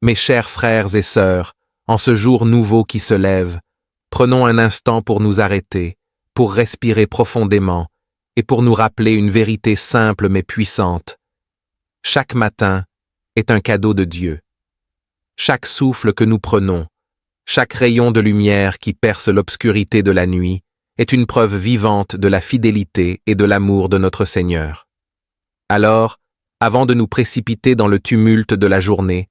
Mes chers frères et sœurs, en ce jour nouveau qui se lève, prenons un instant pour nous arrêter, pour respirer profondément et pour nous rappeler une vérité simple mais puissante. Chaque matin est un cadeau de Dieu. Chaque souffle que nous prenons, chaque rayon de lumière qui perce l'obscurité de la nuit est une preuve vivante de la fidélité et de l'amour de notre Seigneur. Alors, avant de nous précipiter dans le tumulte de la journée,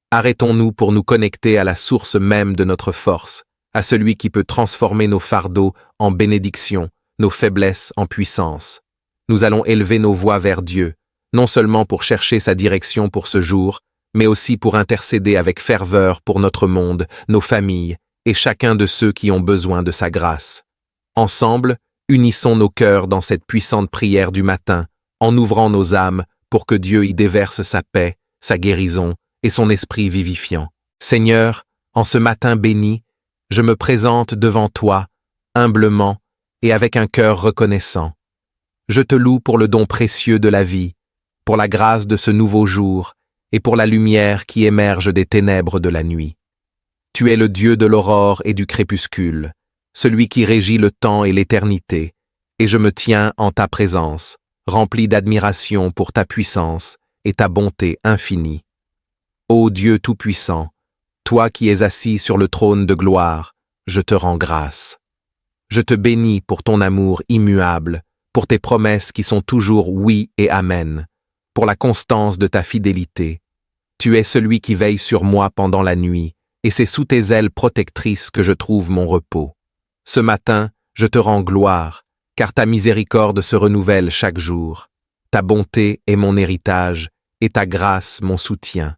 arrêtons-nous pour nous connecter à la source même de notre force, à celui qui peut transformer nos fardeaux en bénédictions, nos faiblesses en puissance. Nous allons élever nos voix vers Dieu, non seulement pour chercher sa direction pour ce jour, mais aussi pour intercéder avec ferveur pour notre monde, nos familles et chacun de ceux qui ont besoin de sa grâce. Ensemble, unissons nos cœurs dans cette puissante prière du matin, en ouvrant nos âmes pour que Dieu y déverse sa paix, sa guérison et son esprit vivifiant. Seigneur, en ce matin béni, je me présente devant toi, humblement et avec un cœur reconnaissant. Je te loue pour le don précieux de la vie, pour la grâce de ce nouveau jour et pour la lumière qui émerge des ténèbres de la nuit. Tu es le Dieu de l'aurore et du crépuscule, celui qui régit le temps et l'éternité, et je me tiens en ta présence, rempli d'admiration pour ta puissance et ta bonté infinie. Ô Dieu Tout-Puissant, toi qui es assis sur le trône de gloire, je te rends grâce. Je te bénis pour ton amour immuable, pour tes promesses qui sont toujours oui et amen, pour la constance de ta fidélité. Tu es celui qui veille sur moi pendant la nuit, et c'est sous tes ailes protectrices que je trouve mon repos. Ce matin, je te rends gloire, car ta miséricorde se renouvelle chaque jour. Ta bonté est mon héritage, et ta grâce mon soutien.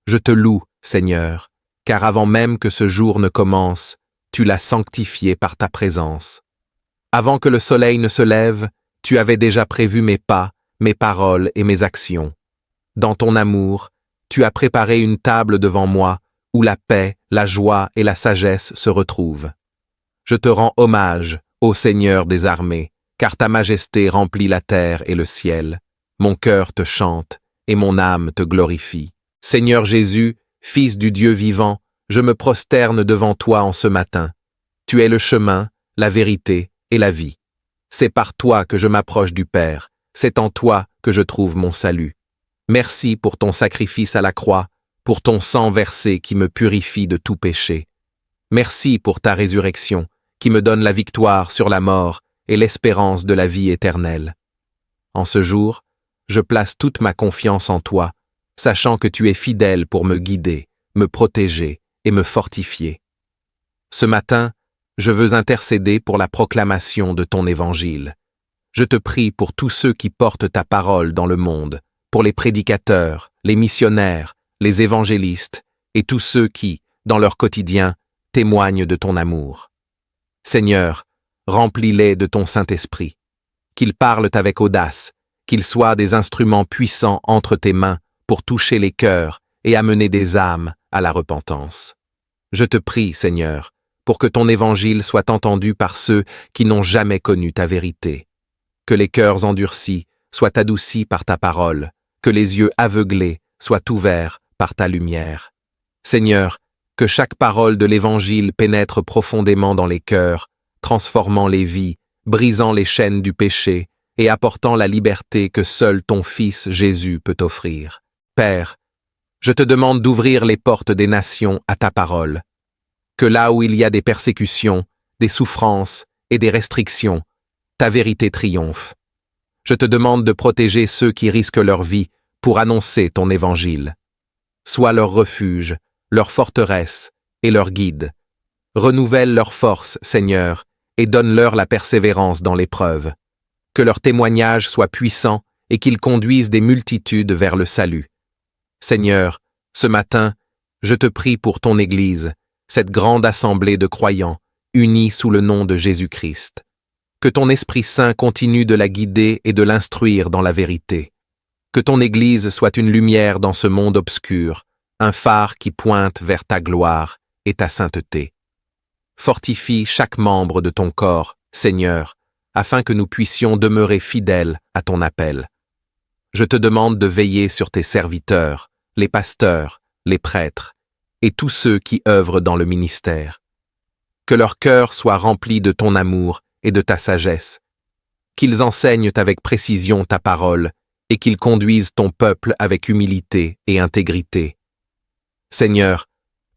Je te loue, Seigneur, car avant même que ce jour ne commence, tu l'as sanctifié par ta présence. Avant que le soleil ne se lève, tu avais déjà prévu mes pas, mes paroles et mes actions. Dans ton amour, tu as préparé une table devant moi, où la paix, la joie et la sagesse se retrouvent. Je te rends hommage, ô Seigneur des armées, car ta majesté remplit la terre et le ciel. Mon cœur te chante, et mon âme te glorifie. Seigneur Jésus, Fils du Dieu vivant, je me prosterne devant toi en ce matin. Tu es le chemin, la vérité et la vie. C'est par toi que je m'approche du Père, c'est en toi que je trouve mon salut. Merci pour ton sacrifice à la croix, pour ton sang versé qui me purifie de tout péché. Merci pour ta résurrection, qui me donne la victoire sur la mort et l'espérance de la vie éternelle. En ce jour, je place toute ma confiance en toi, sachant que tu es fidèle pour me guider, me protéger et me fortifier. Ce matin, je veux intercéder pour la proclamation de ton évangile. Je te prie pour tous ceux qui portent ta parole dans le monde, pour les prédicateurs, les missionnaires, les évangélistes et tous ceux qui, dans leur quotidien, témoignent de ton amour. Seigneur, remplis-les de ton Saint-Esprit, qu'ils parlent avec audace, qu'ils soient des instruments puissants entre tes mains pour toucher les cœurs et amener des âmes à la repentance. Je te prie, Seigneur, pour que ton évangile soit entendu par ceux qui n'ont jamais connu ta vérité. Que les cœurs endurcis soient adoucis par ta parole, que les yeux aveuglés soient ouverts par ta lumière. Seigneur, que chaque parole de l'Évangile pénètre profondément dans les cœurs, transformant les vies, brisant les chaînes du péché et apportant la liberté que seul ton Fils Jésus peut offrir. Père, je te demande d'ouvrir les portes des nations à ta parole. Que là où il y a des persécutions, des souffrances et des restrictions, ta vérité triomphe. Je te demande de protéger ceux qui risquent leur vie pour annoncer ton évangile. Sois leur refuge, leur forteresse et leur guide. Renouvelle leur force, Seigneur, et donne-leur la persévérance dans l'épreuve. Que leur témoignage soit puissant et qu'ils conduisent des multitudes vers le salut. Seigneur, ce matin, je te prie pour ton Église, cette grande assemblée de croyants, unis sous le nom de Jésus-Christ. Que ton Esprit Saint continue de la guider et de l'instruire dans la vérité. Que ton Église soit une lumière dans ce monde obscur, un phare qui pointe vers ta gloire et ta sainteté. Fortifie chaque membre de ton corps, Seigneur, afin que nous puissions demeurer fidèles à ton appel. Je te demande de veiller sur tes serviteurs, les pasteurs, les prêtres, et tous ceux qui œuvrent dans le ministère. Que leur cœur soit rempli de ton amour et de ta sagesse, qu'ils enseignent avec précision ta parole et qu'ils conduisent ton peuple avec humilité et intégrité. Seigneur,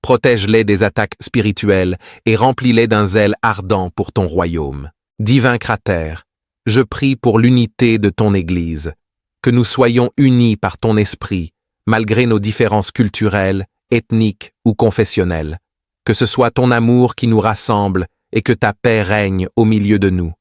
protège-les des attaques spirituelles et remplis-les d'un zèle ardent pour ton royaume. Divin Cratère, je prie pour l'unité de ton Église, que nous soyons unis par ton esprit, malgré nos différences culturelles, ethniques ou confessionnelles. Que ce soit ton amour qui nous rassemble et que ta paix règne au milieu de nous.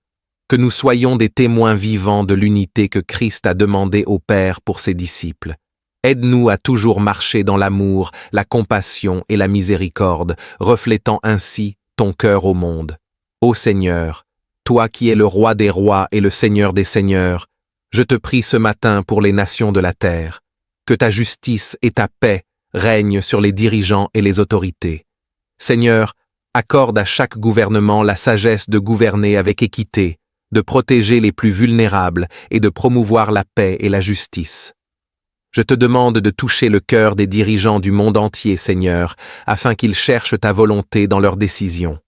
Que nous soyons des témoins vivants de l'unité que Christ a demandé au Père pour ses disciples. Aide-nous à toujours marcher dans l'amour, la compassion et la miséricorde, reflétant ainsi ton cœur au monde. Ô Seigneur, toi qui es le roi des rois et le Seigneur des seigneurs, je te prie ce matin pour les nations de la terre. Que ta justice et ta paix règnent sur les dirigeants et les autorités. Seigneur, accorde à chaque gouvernement la sagesse de gouverner avec équité, de protéger les plus vulnérables et de promouvoir la paix et la justice. Je te demande de toucher le cœur des dirigeants du monde entier, Seigneur, afin qu'ils cherchent ta volonté dans leurs décisions.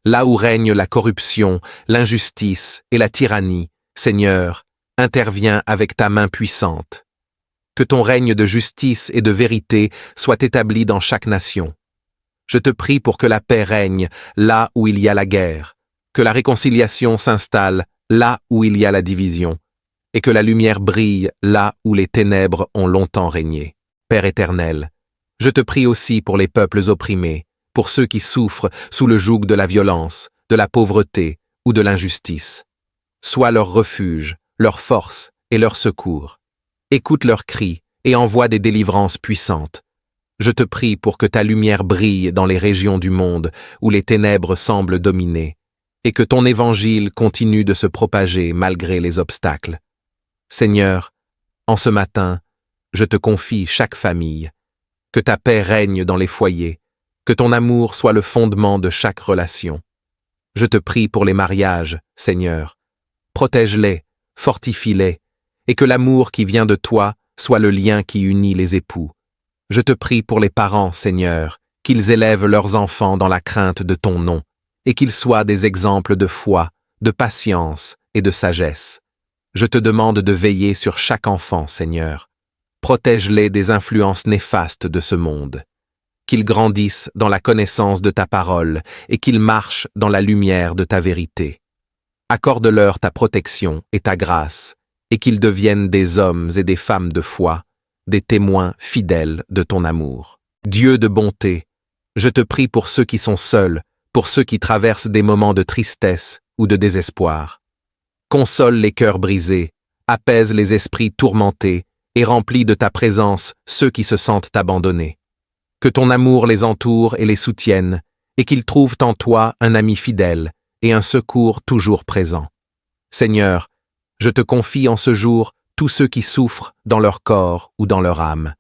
Là où règne la corruption, l'injustice et la tyrannie, Seigneur, interviens avec ta main puissante. Que ton règne de justice et de vérité soit établi dans chaque nation. Je te prie pour que la paix règne là où il y a la guerre, que la réconciliation s'installe là où il y a la division, et que la lumière brille là où les ténèbres ont longtemps régné. Père éternel, je te prie aussi pour les peuples opprimés, pour ceux qui souffrent sous le joug de la violence, de la pauvreté ou de l'injustice. Sois leur refuge, leur force et leur secours. Écoute leurs cris et envoie des délivrances puissantes. Je te prie pour que ta lumière brille dans les régions du monde où les ténèbres semblent dominer, et que ton évangile continue de se propager malgré les obstacles. Seigneur, en ce matin, je te confie chaque famille. Que ta paix règne dans les foyers, que ton amour soit le fondement de chaque relation. Je te prie pour les mariages, Seigneur. Protège-les, fortifie-les, et que l'amour qui vient de toi soit le lien qui unit les époux. Je te prie pour les parents, Seigneur, qu'ils élèvent leurs enfants dans la crainte de ton nom, et qu'ils soient des exemples de foi, de patience et de sagesse. Je te demande de veiller sur chaque enfant, Seigneur. Protège-les des influences néfastes de ce monde. Qu'ils grandissent dans la connaissance de ta parole et qu'ils marchent dans la lumière de ta vérité. Accorde-leur ta protection et ta grâce, et qu'ils deviennent des hommes et des femmes de foi, des témoins fidèles de ton amour. Dieu de bonté, je te prie pour ceux qui sont seuls, pour ceux qui traversent des moments de tristesse ou de désespoir. Console les cœurs brisés, apaise les esprits tourmentés et remplis de ta présence ceux qui se sentent abandonnés. Que ton amour les entoure et les soutienne, et qu'ils trouvent en toi un ami fidèle et un secours toujours présent. Seigneur, je te confie en ce jour tous ceux qui souffrent dans leur corps ou dans leur âme.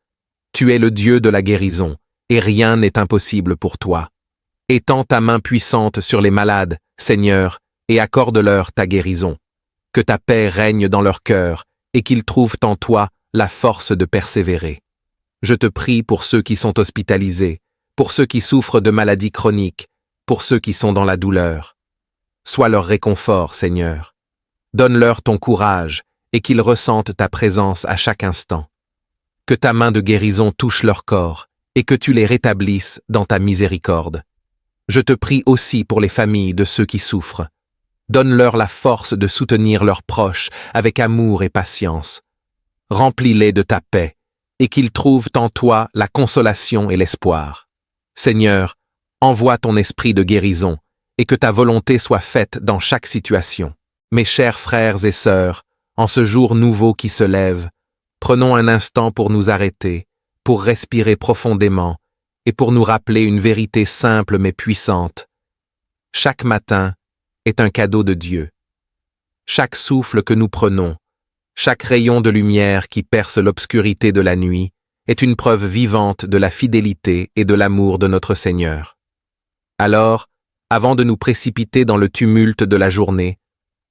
Tu es le Dieu de la guérison, et rien n'est impossible pour toi. Étends ta main puissante sur les malades, Seigneur, et accorde-leur ta guérison. Que ta paix règne dans leur cœur, et qu'ils trouvent en toi la force de persévérer. Je te prie pour ceux qui sont hospitalisés, pour ceux qui souffrent de maladies chroniques, pour ceux qui sont dans la douleur. Sois leur réconfort, Seigneur. Donne-leur ton courage, et qu'ils ressentent ta présence à chaque instant. Que ta main de guérison touche leur corps, et que tu les rétablisses dans ta miséricorde. Je te prie aussi pour les familles de ceux qui souffrent. Donne-leur la force de soutenir leurs proches avec amour et patience. Remplis-les de ta paix, et qu'ils trouvent en toi la consolation et l'espoir. Seigneur, envoie ton esprit de guérison, et que ta volonté soit faite dans chaque situation. Mes chers frères et sœurs, en ce jour nouveau qui se lève, prenons un instant pour nous arrêter, pour respirer profondément, et pour nous rappeler une vérité simple mais puissante. Chaque matin est un cadeau de Dieu. Chaque souffle que nous prenons, chaque rayon de lumière qui perce l'obscurité de la nuit, est une preuve vivante de la fidélité et de l'amour de notre Seigneur. Alors, avant de nous précipiter dans le tumulte de la journée,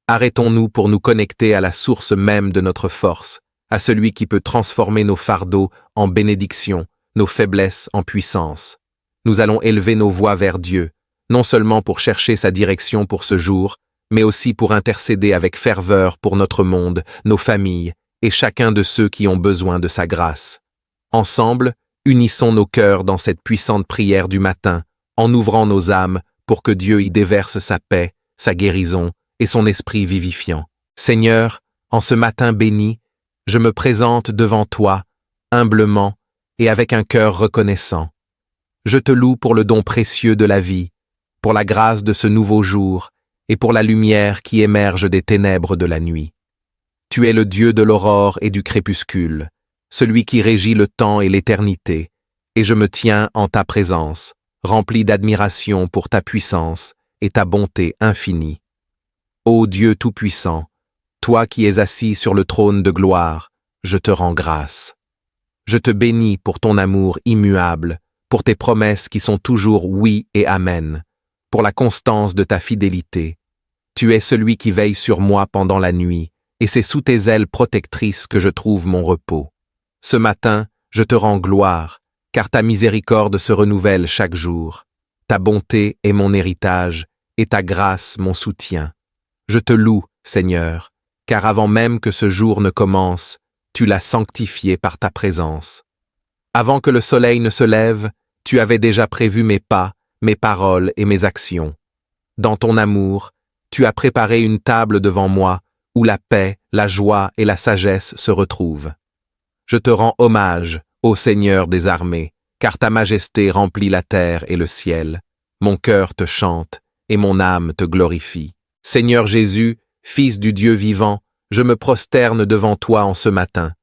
arrêtons-nous pour nous connecter à la source même de notre force, à celui qui peut transformer nos fardeaux en bénédictions, nos faiblesses en puissance. Nous allons élever nos voix vers Dieu, non seulement pour chercher sa direction pour ce jour, mais aussi pour intercéder avec ferveur pour notre monde, nos familles et chacun de ceux qui ont besoin de sa grâce. Ensemble, unissons nos cœurs dans cette puissante prière du matin, en ouvrant nos âmes pour que Dieu y déverse sa paix, sa guérison et son esprit vivifiant. Seigneur, en ce matin béni, je me présente devant toi, humblement et avec un cœur reconnaissant. Je te loue pour le don précieux de la vie, pour la grâce de ce nouveau jour et pour la lumière qui émerge des ténèbres de la nuit. Tu es le Dieu de l'aurore et du crépuscule, celui qui régit le temps et l'éternité, et je me tiens en ta présence, rempli d'admiration pour ta puissance et ta bonté infinie. Ô Dieu tout-puissant, toi qui es assis sur le trône de gloire, je te rends grâce. Je te bénis pour ton amour immuable, pour tes promesses qui sont toujours oui et amen, pour la constance de ta fidélité. Tu es celui qui veille sur moi pendant la nuit, et c'est sous tes ailes protectrices que je trouve mon repos. Ce matin, je te rends gloire, car ta miséricorde se renouvelle chaque jour. Ta bonté est mon héritage, et ta grâce mon soutien. Je te loue, Seigneur, car avant même que ce jour ne commence, tu l'as sanctifié par ta présence. Avant que le soleil ne se lève, tu avais déjà prévu mes pas, mes paroles et mes actions. Dans ton amour, tu as préparé une table devant moi, où la paix, la joie et la sagesse se retrouvent. Je te rends hommage, ô Seigneur des armées, car ta majesté remplit la terre et le ciel. Mon cœur te chante, et mon âme te glorifie. Seigneur Jésus, Fils du Dieu vivant, je me prosterne devant toi en ce matin.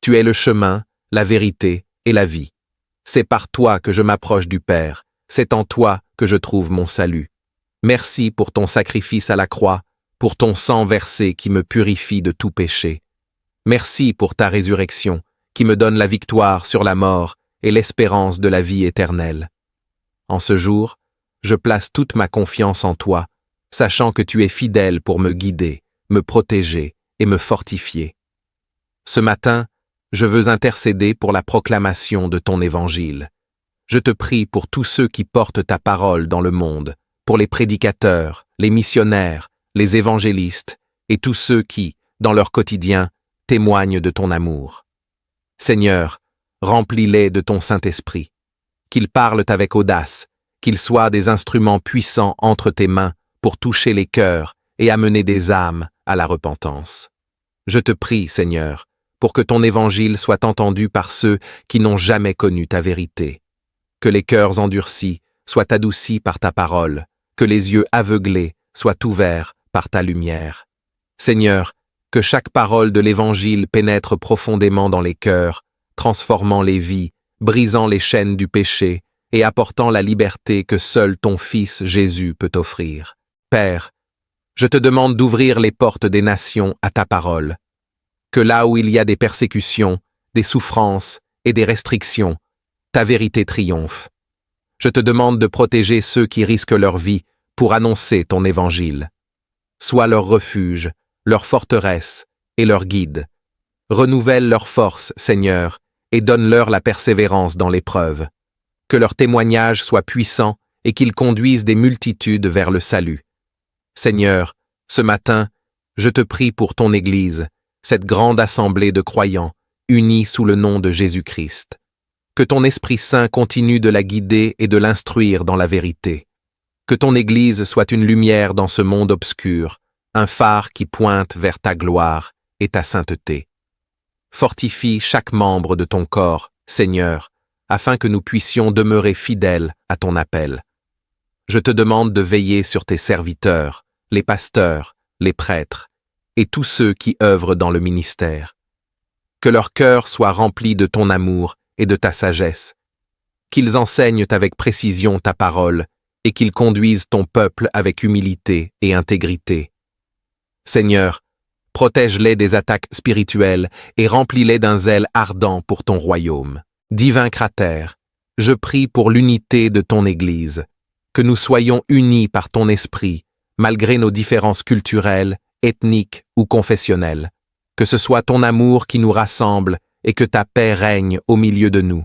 Tu es le chemin, la vérité et la vie. C'est par toi que je m'approche du Père, c'est en toi que je trouve mon salut. Merci pour ton sacrifice à la croix, pour ton sang versé qui me purifie de tout péché. Merci pour ta résurrection, qui me donne la victoire sur la mort et l'espérance de la vie éternelle. En ce jour, je place toute ma confiance en toi, sachant que tu es fidèle pour me guider, me protéger et me fortifier. Ce matin, je veux intercéder pour la proclamation de ton évangile. Je te prie pour tous ceux qui portent ta parole dans le monde, pour les prédicateurs, les missionnaires, les évangélistes et tous ceux qui, dans leur quotidien, témoignent de ton amour. Seigneur, remplis-les de ton Saint-Esprit, qu'ils parlent avec audace, qu'ils soient des instruments puissants entre tes mains pour toucher les cœurs et amener des âmes à la repentance. Je te prie, Seigneur, pour que ton évangile soit entendu par ceux qui n'ont jamais connu ta vérité. Que les cœurs endurcis soient adoucis par ta parole, que les yeux aveuglés soient ouverts par ta lumière. Seigneur, que chaque parole de l'Évangile pénètre profondément dans les cœurs, transformant les vies, brisant les chaînes du péché et apportant la liberté que seul ton Fils Jésus peut offrir. Père, je te demande d'ouvrir les portes des nations à ta parole. Que là où il y a des persécutions, des souffrances et des restrictions, ta vérité triomphe. Je te demande de protéger ceux qui risquent leur vie pour annoncer ton évangile. Sois leur refuge, leur forteresse et leur guide. Renouvelle leur force, Seigneur, et donne-leur la persévérance dans l'épreuve. Que leur témoignage soit puissant et qu'ils conduisent des multitudes vers le salut. Seigneur, ce matin, je te prie pour ton Église, cette grande assemblée de croyants, unis sous le nom de Jésus-Christ. Que ton Esprit Saint continue de la guider et de l'instruire dans la vérité. Que ton Église soit une lumière dans ce monde obscur, un phare qui pointe vers ta gloire et ta sainteté. Fortifie chaque membre de ton corps, Seigneur, afin que nous puissions demeurer fidèles à ton appel. Je te demande de veiller sur tes serviteurs, les pasteurs, les prêtres, et tous ceux qui œuvrent dans le ministère. Que leur cœur soit rempli de ton amour et de ta sagesse, qu'ils enseignent avec précision ta parole et qu'ils conduisent ton peuple avec humilité et intégrité. Seigneur, protège-les des attaques spirituelles et remplis-les d'un zèle ardent pour ton royaume. Divin Cratère, je prie pour l'unité de ton Église, que nous soyons unis par ton esprit, malgré nos différences culturelles, ethniques ou confessionnelles. Que ce soit ton amour qui nous rassemble et que ta paix règne au milieu de nous.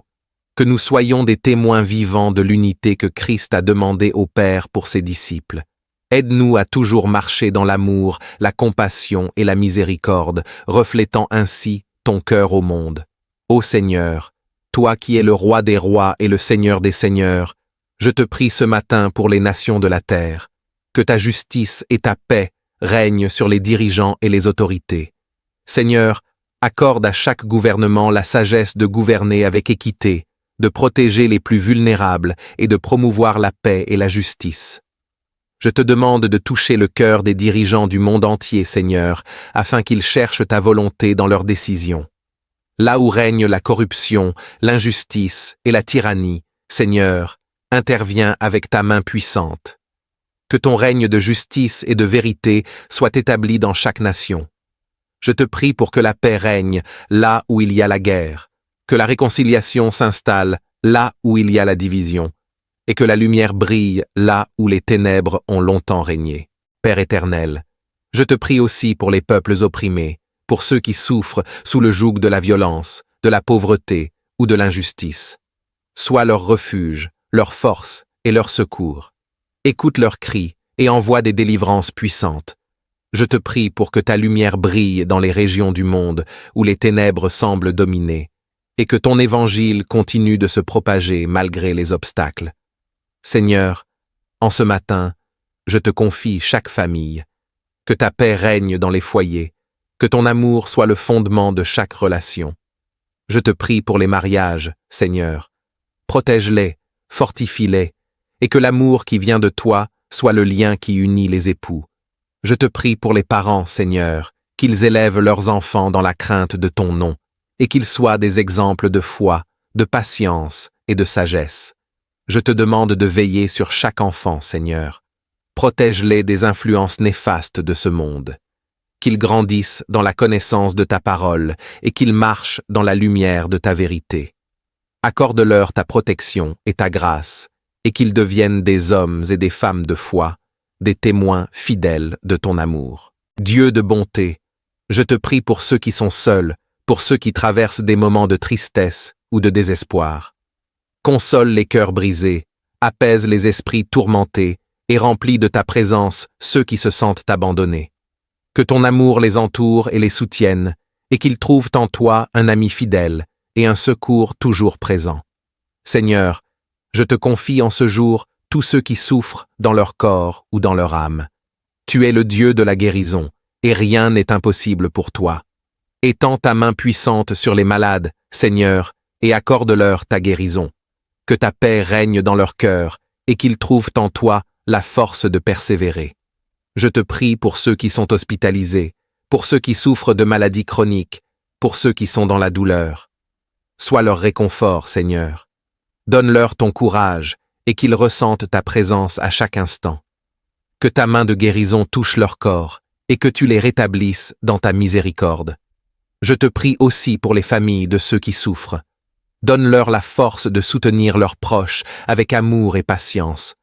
que nous soyons des témoins vivants de l'unité que Christ a demandé au Père pour ses disciples. Aide-nous à toujours marcher dans l'amour, la compassion et la miséricorde, reflétant ainsi ton cœur au monde. Ô Seigneur, toi qui es le roi des rois et le Seigneur des seigneurs, je te prie ce matin pour les nations de la terre, que ta justice et ta paix règnent sur les dirigeants et les autorités. Seigneur, accorde à chaque gouvernement la sagesse de gouverner avec équité, de protéger les plus vulnérables et de promouvoir la paix et la justice. Je te demande de toucher le cœur des dirigeants du monde entier, Seigneur, afin qu'ils cherchent ta volonté dans leurs décisions. Là où règne la corruption, l'injustice et la tyrannie, Seigneur, interviens avec ta main puissante. Que ton règne de justice et de vérité soit établi dans chaque nation. Je te prie pour que la paix règne là où il y a la guerre, que la réconciliation s'installe là où il y a la division, et que la lumière brille là où les ténèbres ont longtemps régné. Père éternel, je te prie aussi pour les peuples opprimés, pour ceux qui souffrent sous le joug de la violence, de la pauvreté ou de l'injustice. Sois leur refuge, leur force et leur secours. Écoute leurs cris et envoie des délivrances puissantes. Je te prie pour que ta lumière brille dans les régions du monde où les ténèbres semblent dominer, et que ton évangile continue de se propager malgré les obstacles. Seigneur, en ce matin, je te confie chaque famille. Que ta paix règne dans les foyers, que ton amour soit le fondement de chaque relation. Je te prie pour les mariages, Seigneur. Protège-les, fortifie-les, et que l'amour qui vient de toi soit le lien qui unit les époux. Je te prie pour les parents, Seigneur, qu'ils élèvent leurs enfants dans la crainte de ton nom, et qu'ils soient des exemples de foi, de patience et de sagesse. Je te demande de veiller sur chaque enfant, Seigneur. Protège-les des influences néfastes de ce monde. Qu'ils grandissent dans la connaissance de ta parole et qu'ils marchent dans la lumière de ta vérité. Accorde-leur ta protection et ta grâce, et qu'ils deviennent des hommes et des femmes de foi, des témoins fidèles de ton amour. Dieu de bonté, je te prie pour ceux qui sont seuls, pour ceux qui traversent des moments de tristesse ou de désespoir. Console les cœurs brisés, apaise les esprits tourmentés et remplis de ta présence ceux qui se sentent abandonnés. Que ton amour les entoure et les soutienne, et qu'ils trouvent en toi un ami fidèle et un secours toujours présent. Seigneur, je te confie en ce jour tous ceux qui souffrent dans leur corps ou dans leur âme. Tu es le Dieu de la guérison, et rien n'est impossible pour toi. Étends ta main puissante sur les malades, Seigneur, et accorde-leur ta guérison. Que ta paix règne dans leur cœur, et qu'ils trouvent en toi la force de persévérer. Je te prie pour ceux qui sont hospitalisés, pour ceux qui souffrent de maladies chroniques, pour ceux qui sont dans la douleur. Sois leur réconfort, Seigneur. Donne-leur ton courage, et qu'ils ressentent ta présence à chaque instant. Que ta main de guérison touche leur corps, et que tu les rétablisses dans ta miséricorde. Je te prie aussi pour les familles de ceux qui souffrent. Donne-leur la force de soutenir leurs proches avec amour et patience.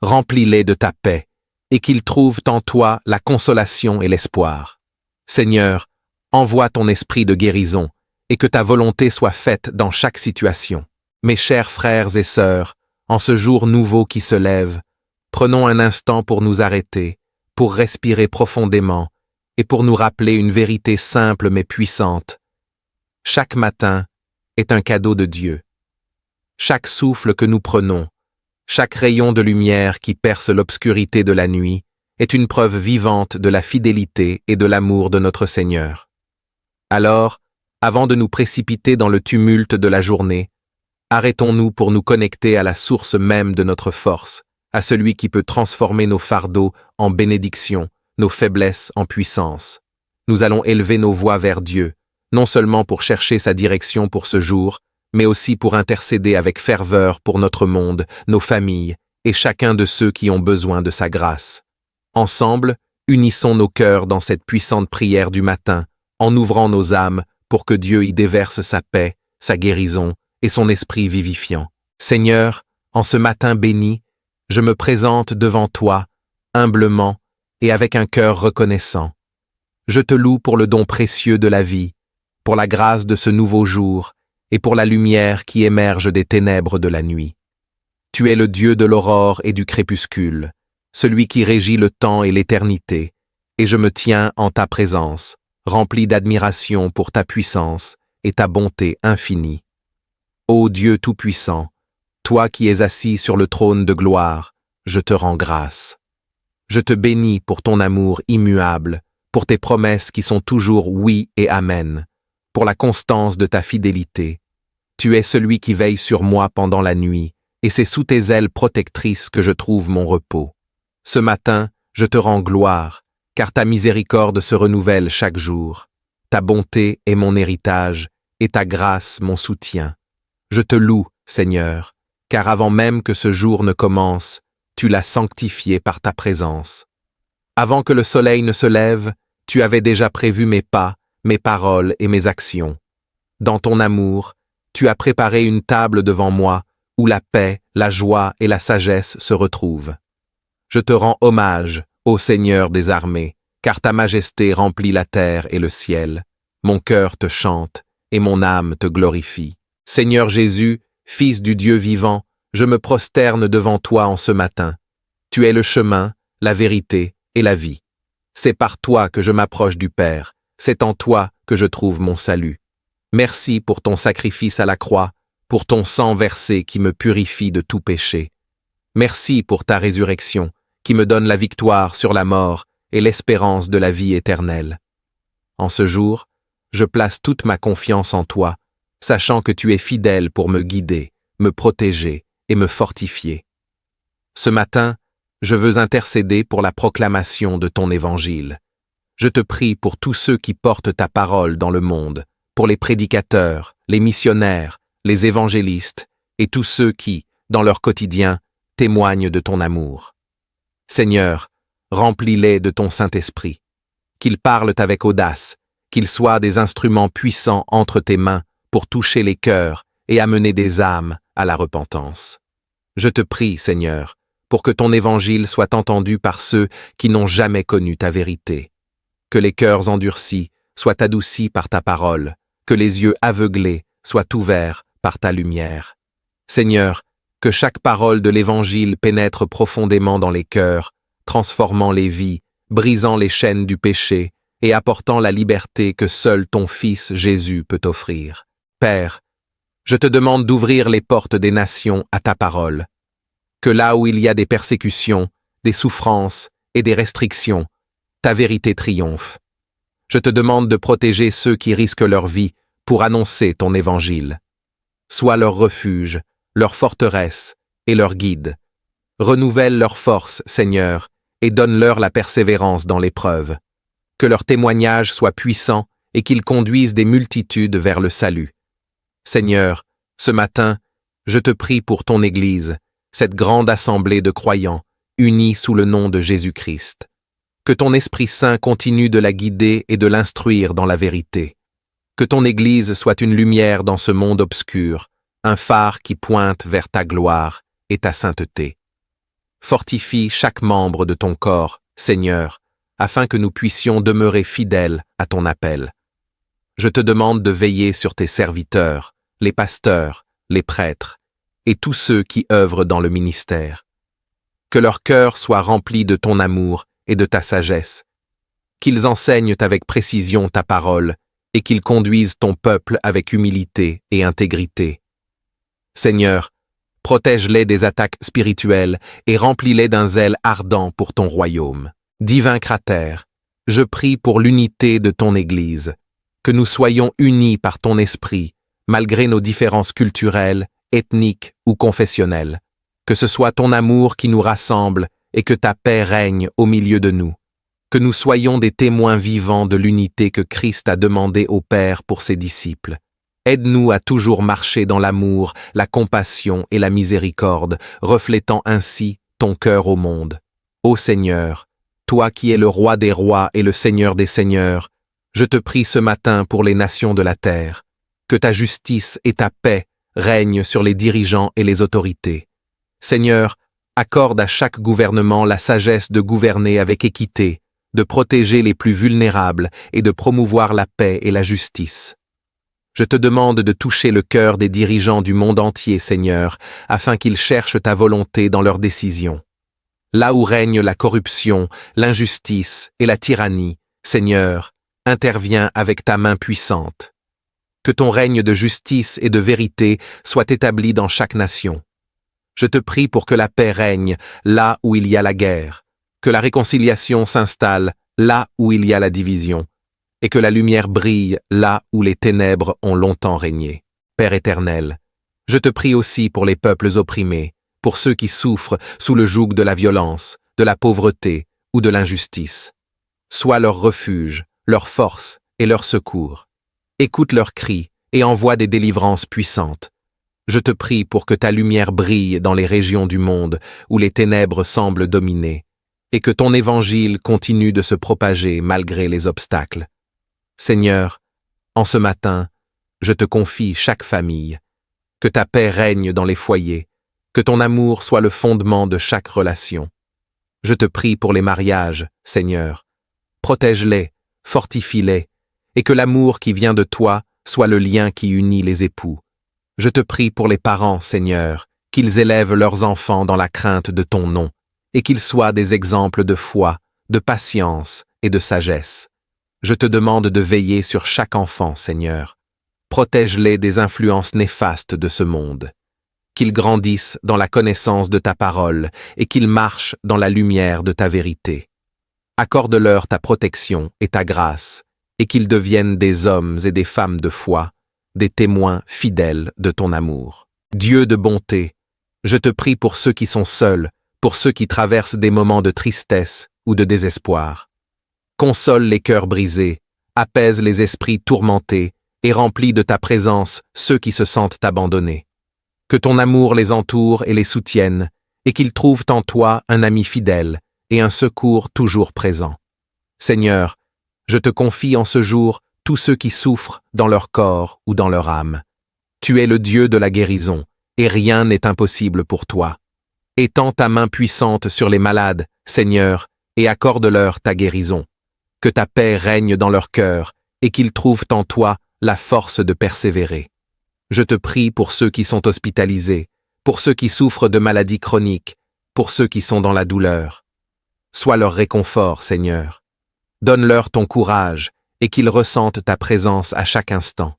Remplis-les de ta paix, et qu'ils trouvent en toi la consolation et l'espoir. Seigneur, envoie ton esprit de guérison, et que ta volonté soit faite dans chaque situation. Mes chers frères et sœurs, en ce jour nouveau qui se lève, prenons un instant pour nous arrêter, pour respirer profondément, et pour nous rappeler une vérité simple mais puissante. Chaque matin est un cadeau de Dieu. Chaque souffle que nous prenons, chaque rayon de lumière qui perce l'obscurité de la nuit, est une preuve vivante de la fidélité et de l'amour de notre Seigneur. Alors, avant de nous précipiter dans le tumulte de la journée, arrêtons-nous pour nous connecter à la source même de notre force, à celui qui peut transformer nos fardeaux en bénédictions, nos faiblesses en puissance. Nous allons élever nos voix vers Dieu, non seulement pour chercher sa direction pour ce jour, mais aussi pour intercéder avec ferveur pour notre monde, nos familles et chacun de ceux qui ont besoin de sa grâce. Ensemble, unissons nos cœurs dans cette puissante prière du matin, en ouvrant nos âmes pour que Dieu y déverse sa paix, sa guérison et son esprit vivifiant. Seigneur, en ce matin béni, je me présente devant toi, humblement et avec un cœur reconnaissant. Je te loue pour le don précieux de la vie, pour la grâce de ce nouveau jour et pour la lumière qui émerge des ténèbres de la nuit. Tu es le Dieu de l'aurore et du crépuscule, celui qui régit le temps et l'éternité, et je me tiens en ta présence, rempli d'admiration pour ta puissance et ta bonté infinie. Ô Dieu Tout-Puissant, toi qui es assis sur le trône de gloire, je te rends grâce. Je te bénis pour ton amour immuable, pour tes promesses qui sont toujours oui et amen, pour la constance de ta fidélité. Tu es celui qui veille sur moi pendant la nuit, et c'est sous tes ailes protectrices que je trouve mon repos. Ce matin, je te rends gloire, car ta miséricorde se renouvelle chaque jour. Ta bonté est mon héritage, et ta grâce mon soutien. Je te loue, Seigneur, car avant même que ce jour ne commence, tu l'as sanctifié par ta présence. Avant que le soleil ne se lève, tu avais déjà prévu mes pas, mes paroles et mes actions. Dans ton amour, tu as préparé une table devant moi, où la paix, la joie et la sagesse se retrouvent. Je te rends hommage, ô Seigneur des armées, car ta majesté remplit la terre et le ciel. Mon cœur te chante, et mon âme te glorifie. Seigneur Jésus, Fils du Dieu vivant, je me prosterne devant toi en ce matin. Tu es le chemin, la vérité et la vie. C'est par toi que je m'approche du Père, c'est en toi que je trouve mon salut. Merci pour ton sacrifice à la croix, pour ton sang versé qui me purifie de tout péché. Merci pour ta résurrection, qui me donne la victoire sur la mort et l'espérance de la vie éternelle. En ce jour, je place toute ma confiance en toi, sachant que tu es fidèle pour me guider, me protéger et me fortifier. Ce matin, je veux intercéder pour la proclamation de ton évangile. Je te prie pour tous ceux qui portent ta parole dans le monde, pour les prédicateurs, les missionnaires, les évangélistes et tous ceux qui, dans leur quotidien, témoignent de ton amour. Seigneur, remplis-les de ton Saint-Esprit, qu'ils parlent avec audace, qu'ils soient des instruments puissants entre tes mains pour toucher les cœurs et amener des âmes à la repentance. Je te prie, Seigneur, pour que ton évangile soit entendu par ceux qui n'ont jamais connu ta vérité. Que les cœurs endurcis soient adoucis par ta parole, que les yeux aveuglés soient ouverts par ta lumière. Seigneur, que chaque parole de l'Évangile pénètre profondément dans les cœurs, transformant les vies, brisant les chaînes du péché et apportant la liberté que seul ton Fils Jésus peut offrir. Père, je te demande d'ouvrir les portes des nations à ta parole. Que là où il y a des persécutions, des souffrances et des restrictions, ta vérité triomphe. Je te demande de protéger ceux qui risquent leur vie pour annoncer ton évangile. Sois leur refuge, leur forteresse et leur guide. Renouvelle leur force, Seigneur, et donne-leur la persévérance dans l'épreuve. Que leur témoignage soit puissant et qu'ils conduisent des multitudes vers le salut. Seigneur, ce matin, je te prie pour ton Église, cette grande assemblée de croyants, unis sous le nom de Jésus-Christ. Que ton Esprit Saint continue de la guider et de l'instruire dans la vérité. Que ton Église soit une lumière dans ce monde obscur, un phare qui pointe vers ta gloire et ta sainteté. Fortifie chaque membre de ton corps, Seigneur, afin que nous puissions demeurer fidèles à ton appel. Je te demande de veiller sur tes serviteurs, les pasteurs, les prêtres, et tous ceux qui œuvrent dans le ministère. Que leur cœur soit rempli de ton amour et de ta sagesse, qu'ils enseignent avec précision ta parole et qu'ils conduisent ton peuple avec humilité et intégrité. Seigneur, protège-les des attaques spirituelles et remplis-les d'un zèle ardent pour ton royaume. Divin Cratère, je prie pour l'unité de ton Église, que nous soyons unis par ton esprit, malgré nos différences culturelles, ethniques ou confessionnelles. Que ce soit ton amour qui nous rassemble et que ta paix règne au milieu de nous. Que nous soyons des témoins vivants de l'unité que Christ a demandé au Père pour ses disciples. Aide-nous à toujours marcher dans l'amour, la compassion et la miséricorde, reflétant ainsi ton cœur au monde. Ô Seigneur, toi qui es le roi des rois et le Seigneur des seigneurs, je te prie ce matin pour les nations de la terre. Que ta justice et ta paix règnent sur les dirigeants et les autorités. Seigneur, accorde à chaque gouvernement la sagesse de gouverner avec équité, de protéger les plus vulnérables et de promouvoir la paix et la justice. Je te demande de toucher le cœur des dirigeants du monde entier, Seigneur, afin qu'ils cherchent ta volonté dans leurs décisions. Là où règne la corruption, l'injustice et la tyrannie, Seigneur, interviens avec ta main puissante. Que ton règne de justice et de vérité soit établi dans chaque nation. Je te prie pour que la paix règne là où il y a la guerre, que la réconciliation s'installe là où il y a la division, et que la lumière brille là où les ténèbres ont longtemps régné. Père éternel, je te prie aussi pour les peuples opprimés, pour ceux qui souffrent sous le joug de la violence, de la pauvreté ou de l'injustice. Sois leur refuge, leur force et leur secours. Écoute leurs cris et envoie des délivrances puissantes. Je te prie pour que ta lumière brille dans les régions du monde où les ténèbres semblent dominer, et que ton évangile continue de se propager malgré les obstacles. Seigneur, en ce matin, je te confie chaque famille. Que ta paix règne dans les foyers, que ton amour soit le fondement de chaque relation. Je te prie pour les mariages, Seigneur. Protège-les, fortifie-les, et que l'amour qui vient de toi soit le lien qui unit les époux. Je te prie pour les parents, Seigneur, qu'ils élèvent leurs enfants dans la crainte de ton nom, et qu'ils soient des exemples de foi, de patience et de sagesse. Je te demande de veiller sur chaque enfant, Seigneur. Protège-les des influences néfastes de ce monde. Qu'ils grandissent dans la connaissance de ta parole et qu'ils marchent dans la lumière de ta vérité. Accorde-leur ta protection et ta grâce, et qu'ils deviennent des hommes et des femmes de foi, des témoins fidèles de ton amour. Dieu de bonté, je te prie pour ceux qui sont seuls, pour ceux qui traversent des moments de tristesse ou de désespoir. Console les cœurs brisés, apaise les esprits tourmentés et remplis de ta présence ceux qui se sentent abandonnés. Que ton amour les entoure et les soutienne, et qu'ils trouvent en toi un ami fidèle et un secours toujours présent. Seigneur, je te confie en ce jour tous ceux qui souffrent dans leur corps ou dans leur âme. Tu es le Dieu de la guérison, et rien n'est impossible pour toi. Étends ta main puissante sur les malades, Seigneur, et accorde-leur ta guérison. Que ta paix règne dans leur cœur, et qu'ils trouvent en toi la force de persévérer. Je te prie pour ceux qui sont hospitalisés, pour ceux qui souffrent de maladies chroniques, pour ceux qui sont dans la douleur. Sois leur réconfort, Seigneur. Donne-leur ton courage, et qu'ils ressentent ta présence à chaque instant.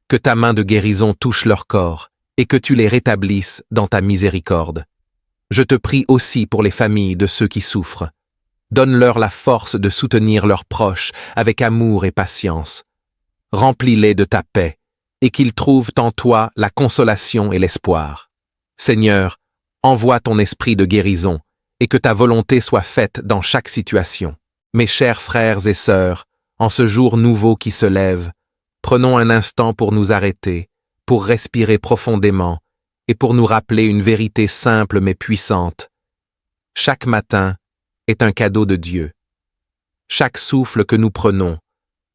Que ta main de guérison touche leur corps, et que tu les rétablisses dans ta miséricorde. Je te prie aussi pour les familles de ceux qui souffrent. Donne-leur la force de soutenir leurs proches avec amour et patience. Remplis-les de ta paix, et qu'ils trouvent en toi la consolation et l'espoir. Seigneur, envoie ton esprit de guérison, et que ta volonté soit faite dans chaque situation. Mes chers frères et sœurs, en ce jour nouveau qui se lève, prenons un instant pour nous arrêter, pour respirer profondément, et pour nous rappeler une vérité simple mais puissante. Chaque matin est un cadeau de Dieu. Chaque souffle que nous prenons,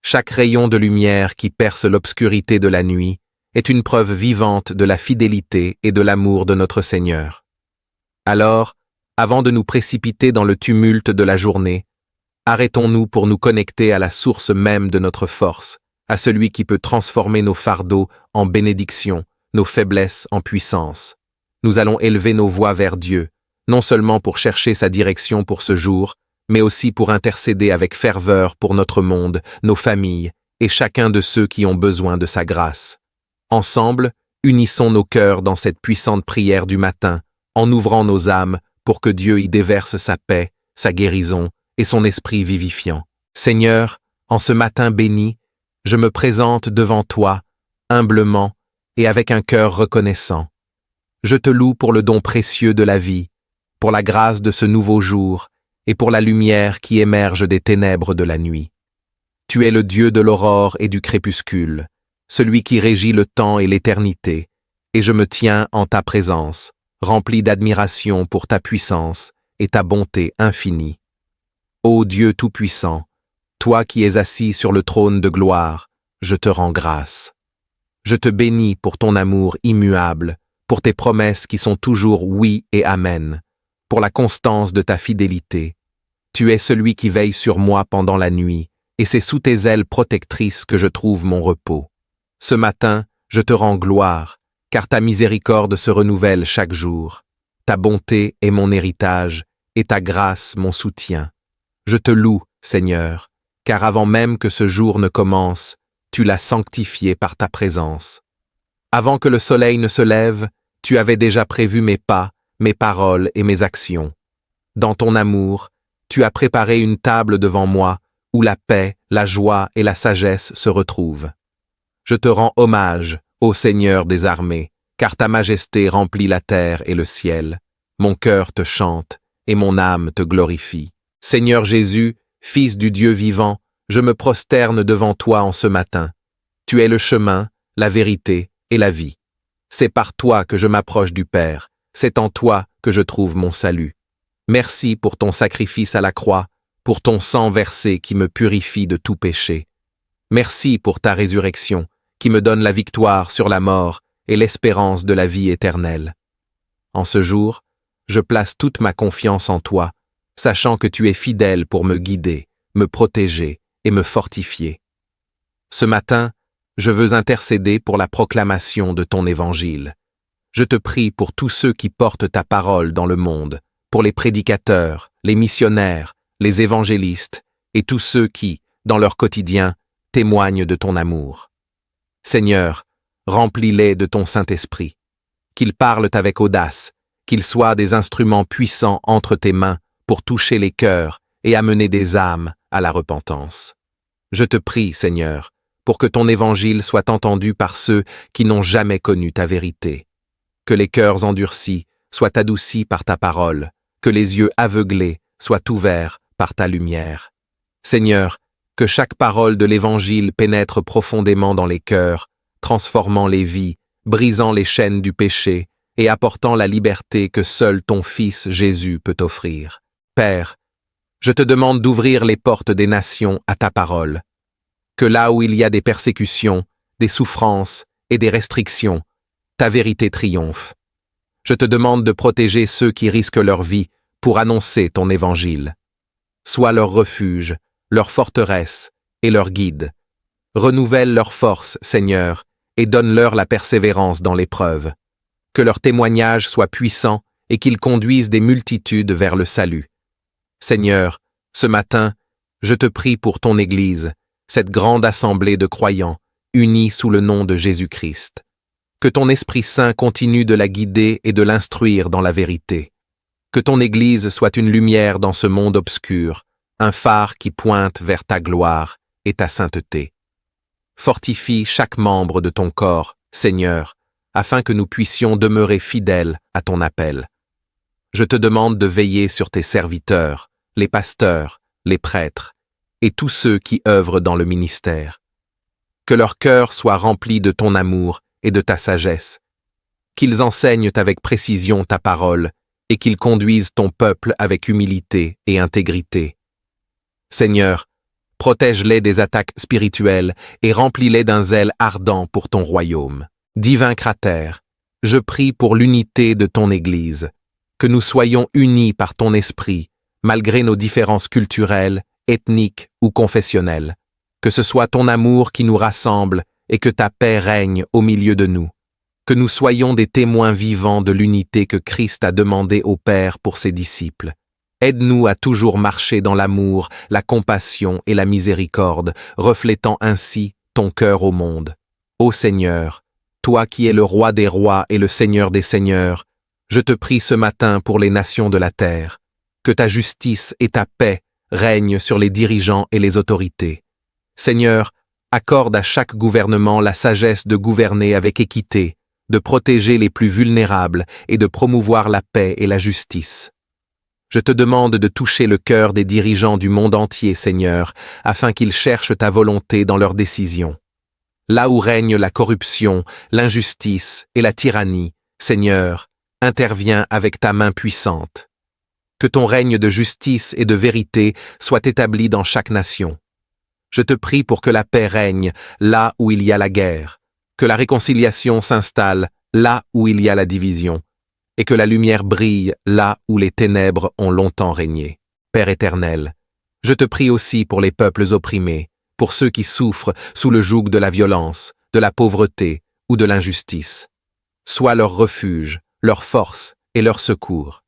chaque rayon de lumière qui perce l'obscurité de la nuit, est une preuve vivante de la fidélité et de l'amour de notre Seigneur. Alors, avant de nous précipiter dans le tumulte de la journée, arrêtons-nous pour nous connecter à la source même de notre force, à celui qui peut transformer nos fardeaux en bénédictions, nos faiblesses en puissance. Nous allons élever nos voix vers Dieu, non seulement pour chercher sa direction pour ce jour, mais aussi pour intercéder avec ferveur pour notre monde, nos familles et chacun de ceux qui ont besoin de sa grâce. Ensemble, unissons nos cœurs dans cette puissante prière du matin, en ouvrant nos âmes pour que Dieu y déverse sa paix, sa guérison et son esprit vivifiant. Seigneur, en ce matin béni, je me présente devant toi, humblement et avec un cœur reconnaissant. Je te loue pour le don précieux de la vie, pour la grâce de ce nouveau jour et pour la lumière qui émerge des ténèbres de la nuit. Tu es le Dieu de l'aurore et du crépuscule, celui qui régit le temps et l'éternité, et je me tiens en ta présence, rempli d'admiration pour ta puissance et ta bonté infinie. Ô Dieu Tout-Puissant, toi qui es assis sur le trône de gloire, je te rends grâce. Je te bénis pour ton amour immuable, pour tes promesses qui sont toujours oui et amen, pour la constance de ta fidélité. Tu es celui qui veille sur moi pendant la nuit, et c'est sous tes ailes protectrices que je trouve mon repos. Ce matin, je te rends gloire, car ta miséricorde se renouvelle chaque jour. Ta bonté est mon héritage, et ta grâce mon soutien. Je te loue, Seigneur, car avant même que ce jour ne commence, tu l'as sanctifié par ta présence. Avant que le soleil ne se lève, tu avais déjà prévu mes pas, mes paroles et mes actions. Dans ton amour, tu as préparé une table devant moi, où la paix, la joie et la sagesse se retrouvent. Je te rends hommage, ô Seigneur des armées, car ta majesté remplit la terre et le ciel. Mon cœur te chante, et mon âme te glorifie. Seigneur Jésus, Fils du Dieu vivant, je me prosterne devant toi en ce matin. Tu es le chemin, la vérité et la vie. C'est par toi que je m'approche du Père, c'est en toi que je trouve mon salut. Merci pour ton sacrifice à la croix, pour ton sang versé qui me purifie de tout péché. Merci pour ta résurrection, qui me donne la victoire sur la mort et l'espérance de la vie éternelle. En ce jour, je place toute ma confiance en toi, sachant que tu es fidèle pour me guider, me protéger et me fortifier. Ce matin, je veux intercéder pour la proclamation de ton évangile. Je te prie pour tous ceux qui portent ta parole dans le monde, pour les prédicateurs, les missionnaires, les évangélistes et tous ceux qui, dans leur quotidien, témoignent de ton amour. Seigneur, remplis-les de ton Saint-Esprit. Qu'ils parlent avec audace, qu'ils soient des instruments puissants entre tes mains pour toucher les cœurs et amener des âmes à la repentance. Je te prie, Seigneur, pour que ton évangile soit entendu par ceux qui n'ont jamais connu ta vérité. Que les cœurs endurcis soient adoucis par ta parole, que les yeux aveuglés soient ouverts par ta lumière. Seigneur, que chaque parole de l'Évangile pénètre profondément dans les cœurs, transformant les vies, brisant les chaînes du péché et apportant la liberté que seul ton Fils Jésus peut offrir. Père, je te demande d'ouvrir les portes des nations à ta parole. Que là où il y a des persécutions, des souffrances et des restrictions, ta vérité triomphe. Je te demande de protéger ceux qui risquent leur vie pour annoncer ton évangile. Sois leur refuge, leur forteresse et leur guide. Renouvelle leur force, Seigneur, et donne-leur la persévérance dans l'épreuve. Que leur témoignage soit puissant et qu'ils conduisent des multitudes vers le salut. Seigneur, ce matin, je te prie pour ton Église, cette grande assemblée de croyants, unis sous le nom de Jésus-Christ. Que ton Esprit Saint continue de la guider et de l'instruire dans la vérité. Que ton Église soit une lumière dans ce monde obscur, un phare qui pointe vers ta gloire et ta sainteté. Fortifie chaque membre de ton corps, Seigneur, afin que nous puissions demeurer fidèles à ton appel. Je te demande de veiller sur tes serviteurs, les pasteurs, les prêtres, et tous ceux qui œuvrent dans le ministère. Que leur cœur soit rempli de ton amour et de ta sagesse, qu'ils enseignent avec précision ta parole et qu'ils conduisent ton peuple avec humilité et intégrité. Seigneur, protège-les des attaques spirituelles et remplis-les d'un zèle ardent pour ton royaume. Divin Cratère, je prie pour l'unité de ton Église, que nous soyons unis par ton esprit, malgré nos différences culturelles, ethniques ou confessionnelles. Que ce soit ton amour qui nous rassemble et que ta paix règne au milieu de nous. Que nous soyons des témoins vivants de l'unité que Christ a demandé au Père pour ses disciples. Aide-nous à toujours marcher dans l'amour, la compassion et la miséricorde, reflétant ainsi ton cœur au monde. Ô Seigneur, toi qui es le roi des rois et le Seigneur des seigneurs, je te prie ce matin pour les nations de la terre. Que ta justice et ta paix règnent sur les dirigeants et les autorités. Seigneur, accorde à chaque gouvernement la sagesse de gouverner avec équité, de protéger les plus vulnérables et de promouvoir la paix et la justice. Je te demande de toucher le cœur des dirigeants du monde entier, Seigneur, afin qu'ils cherchent ta volonté dans leurs décisions. Là où règne la corruption, l'injustice et la tyrannie, Seigneur, interviens avec ta main puissante. Que ton règne de justice et de vérité soit établi dans chaque nation. Je te prie pour que la paix règne là où il y a la guerre, que la réconciliation s'installe là où il y a la division, et que la lumière brille là où les ténèbres ont longtemps régné. Père éternel, je te prie aussi pour les peuples opprimés, pour ceux qui souffrent sous le joug de la violence, de la pauvreté ou de l'injustice. Sois leur refuge, leur force et leur secours.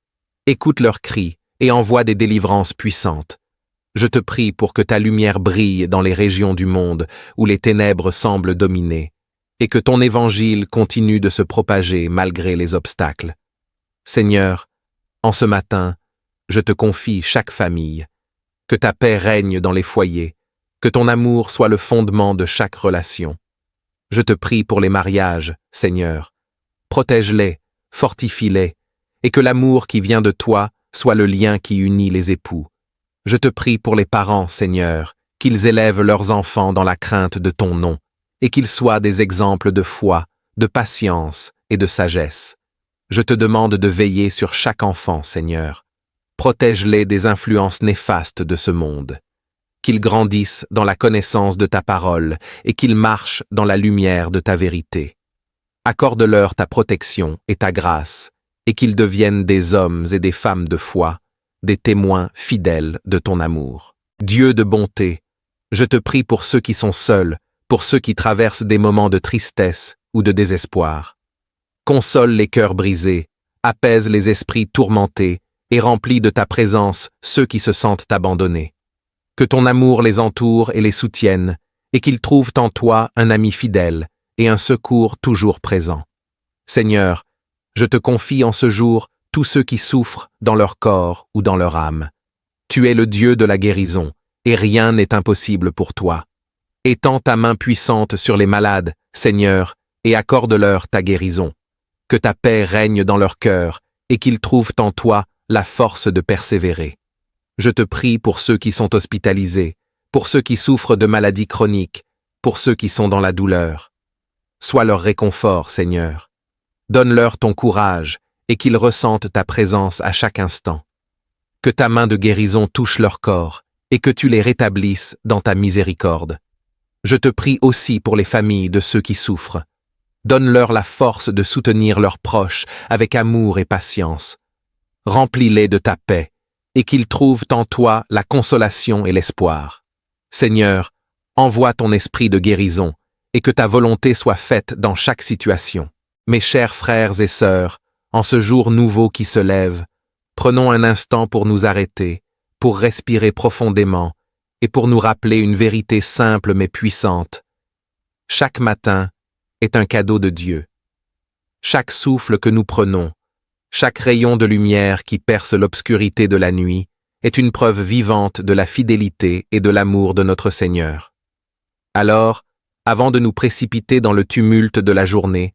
Écoute leurs cris et envoie des délivrances puissantes. Je te prie pour que ta lumière brille dans les régions du monde où les ténèbres semblent dominer, et que ton évangile continue de se propager malgré les obstacles. Seigneur, en ce matin, je te confie chaque famille. Que ta paix règne dans les foyers, que ton amour soit le fondement de chaque relation. Je te prie pour les mariages, Seigneur. Protège-les, fortifie-les, et que l'amour qui vient de toi soit le lien qui unit les époux. Je te prie pour les parents, Seigneur, qu'ils élèvent leurs enfants dans la crainte de ton nom, et qu'ils soient des exemples de foi, de patience et de sagesse. Je te demande de veiller sur chaque enfant, Seigneur. Protège-les des influences néfastes de ce monde. Qu'ils grandissent dans la connaissance de ta parole et qu'ils marchent dans la lumière de ta vérité. Accorde-leur ta protection et ta grâce, et qu'ils deviennent des hommes et des femmes de foi, des témoins fidèles de ton amour. Dieu de bonté, je te prie pour ceux qui sont seuls, pour ceux qui traversent des moments de tristesse ou de désespoir. Console les cœurs brisés, apaise les esprits tourmentés et remplis de ta présence ceux qui se sentent abandonnés. Que ton amour les entoure et les soutienne, et qu'ils trouvent en toi un ami fidèle et un secours toujours présent. Seigneur, je te confie en ce jour tous ceux qui souffrent dans leur corps ou dans leur âme. Tu es le Dieu de la guérison, et rien n'est impossible pour toi. Étends ta main puissante sur les malades, Seigneur, et accorde-leur ta guérison. Que ta paix règne dans leur cœur, et qu'ils trouvent en toi la force de persévérer. Je te prie pour ceux qui sont hospitalisés, pour ceux qui souffrent de maladies chroniques, pour ceux qui sont dans la douleur. Sois leur réconfort, Seigneur. Donne-leur ton courage, et qu'ils ressentent ta présence à chaque instant. Que ta main de guérison touche leur corps, et que tu les rétablisses dans ta miséricorde. Je te prie aussi pour les familles de ceux qui souffrent. Donne-leur la force de soutenir leurs proches avec amour et patience. Remplis-les de ta paix, et qu'ils trouvent en toi la consolation et l'espoir. Seigneur, envoie ton esprit de guérison, et que ta volonté soit faite dans chaque situation. Mes chers frères et sœurs, en ce jour nouveau qui se lève, prenons un instant pour nous arrêter, pour respirer profondément, et pour nous rappeler une vérité simple mais puissante. Chaque matin est un cadeau de Dieu. Chaque souffle que nous prenons, chaque rayon de lumière qui perce l'obscurité de la nuit, est une preuve vivante de la fidélité et de l'amour de notre Seigneur. Alors, avant de nous précipiter dans le tumulte de la journée,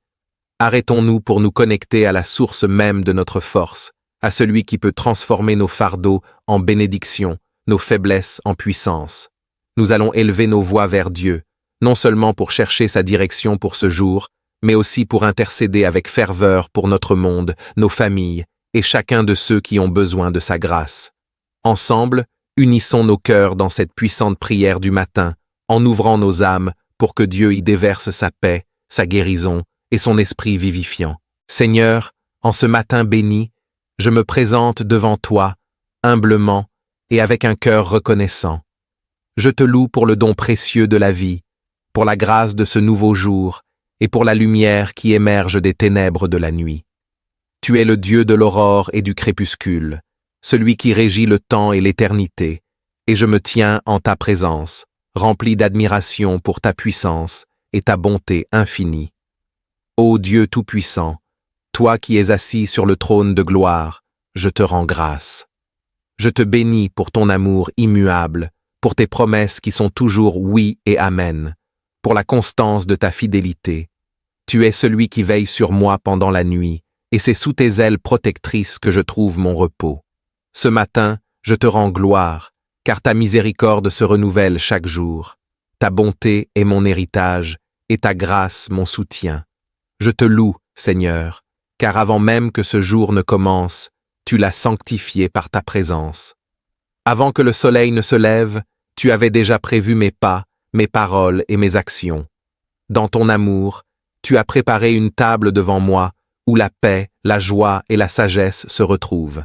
arrêtons-nous pour nous connecter à la source même de notre force, à celui qui peut transformer nos fardeaux en bénédictions, nos faiblesses en puissance. Nous allons élever nos voix vers Dieu, non seulement pour chercher sa direction pour ce jour, mais aussi pour intercéder avec ferveur pour notre monde, nos familles et chacun de ceux qui ont besoin de sa grâce. Ensemble, unissons nos cœurs dans cette puissante prière du matin, en ouvrant nos âmes pour que Dieu y déverse sa paix, sa guérison et son esprit vivifiant. Seigneur, en ce matin béni, je me présente devant toi, humblement et avec un cœur reconnaissant. Je te loue pour le don précieux de la vie, pour la grâce de ce nouveau jour et pour la lumière qui émerge des ténèbres de la nuit. Tu es le Dieu de l'aurore et du crépuscule, celui qui régit le temps et l'éternité, et je me tiens en ta présence, rempli d'admiration pour ta puissance et ta bonté infinie. Ô Dieu tout-puissant, toi qui es assis sur le trône de gloire, je te rends grâce. Je te bénis pour ton amour immuable, pour tes promesses qui sont toujours oui et amen, pour la constance de ta fidélité. Tu es celui qui veille sur moi pendant la nuit, et c'est sous tes ailes protectrices que je trouve mon repos. Ce matin, je te rends gloire, car ta miséricorde se renouvelle chaque jour. Ta bonté est mon héritage, et ta grâce mon soutien. Je te loue, Seigneur, car avant même que ce jour ne commence, tu l'as sanctifié par ta présence. Avant que le soleil ne se lève, tu avais déjà prévu mes pas, mes paroles et mes actions. Dans ton amour, tu as préparé une table devant moi, où la paix, la joie et la sagesse se retrouvent.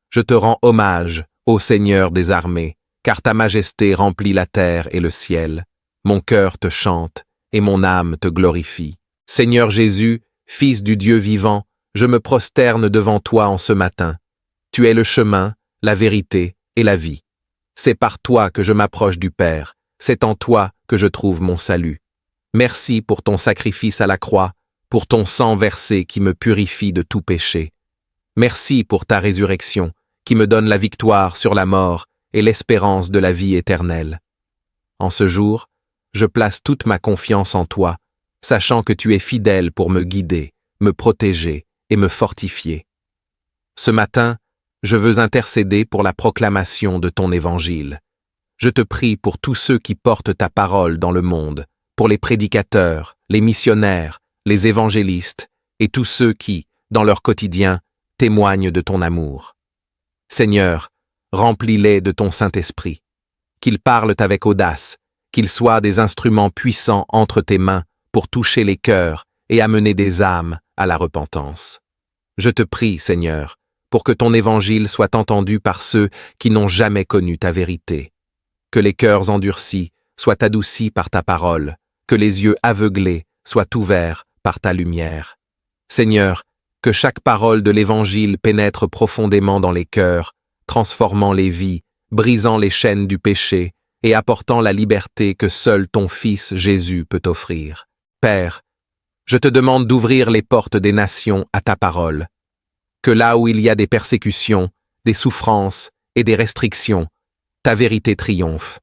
Je te rends hommage, ô Seigneur des armées, car ta majesté remplit la terre et le ciel. Mon cœur te chante, et mon âme te glorifie. Seigneur Jésus, Fils du Dieu vivant, je me prosterne devant toi en ce matin. Tu es le chemin, la vérité et la vie. C'est par toi que je m'approche du Père, c'est en toi que je trouve mon salut. Merci pour ton sacrifice à la croix, pour ton sang versé qui me purifie de tout péché. Merci pour ta résurrection, qui me donne la victoire sur la mort et l'espérance de la vie éternelle. En ce jour, je place toute ma confiance en toi, sachant que tu es fidèle pour me guider, me protéger et me fortifier. Ce matin, je veux intercéder pour la proclamation de ton évangile. Je te prie pour tous ceux qui portent ta parole dans le monde, pour les prédicateurs, les missionnaires, les évangélistes et tous ceux qui, dans leur quotidien, témoignent de ton amour. Seigneur, remplis-les de ton Saint-Esprit, qu'ils parlent avec audace, qu'ils soient des instruments puissants entre tes mains pour toucher les cœurs et amener des âmes à la repentance. Je te prie, Seigneur, pour que ton évangile soit entendu par ceux qui n'ont jamais connu ta vérité. Que les cœurs endurcis soient adoucis par ta parole, que les yeux aveuglés soient ouverts par ta lumière. Seigneur, que chaque parole de l'évangile pénètre profondément dans les cœurs, transformant les vies, brisant les chaînes du péché et apportant la liberté que seul ton Fils Jésus peut offrir. Père, je te demande d'ouvrir les portes des nations à ta parole. Que là où il y a des persécutions, des souffrances et des restrictions, ta vérité triomphe.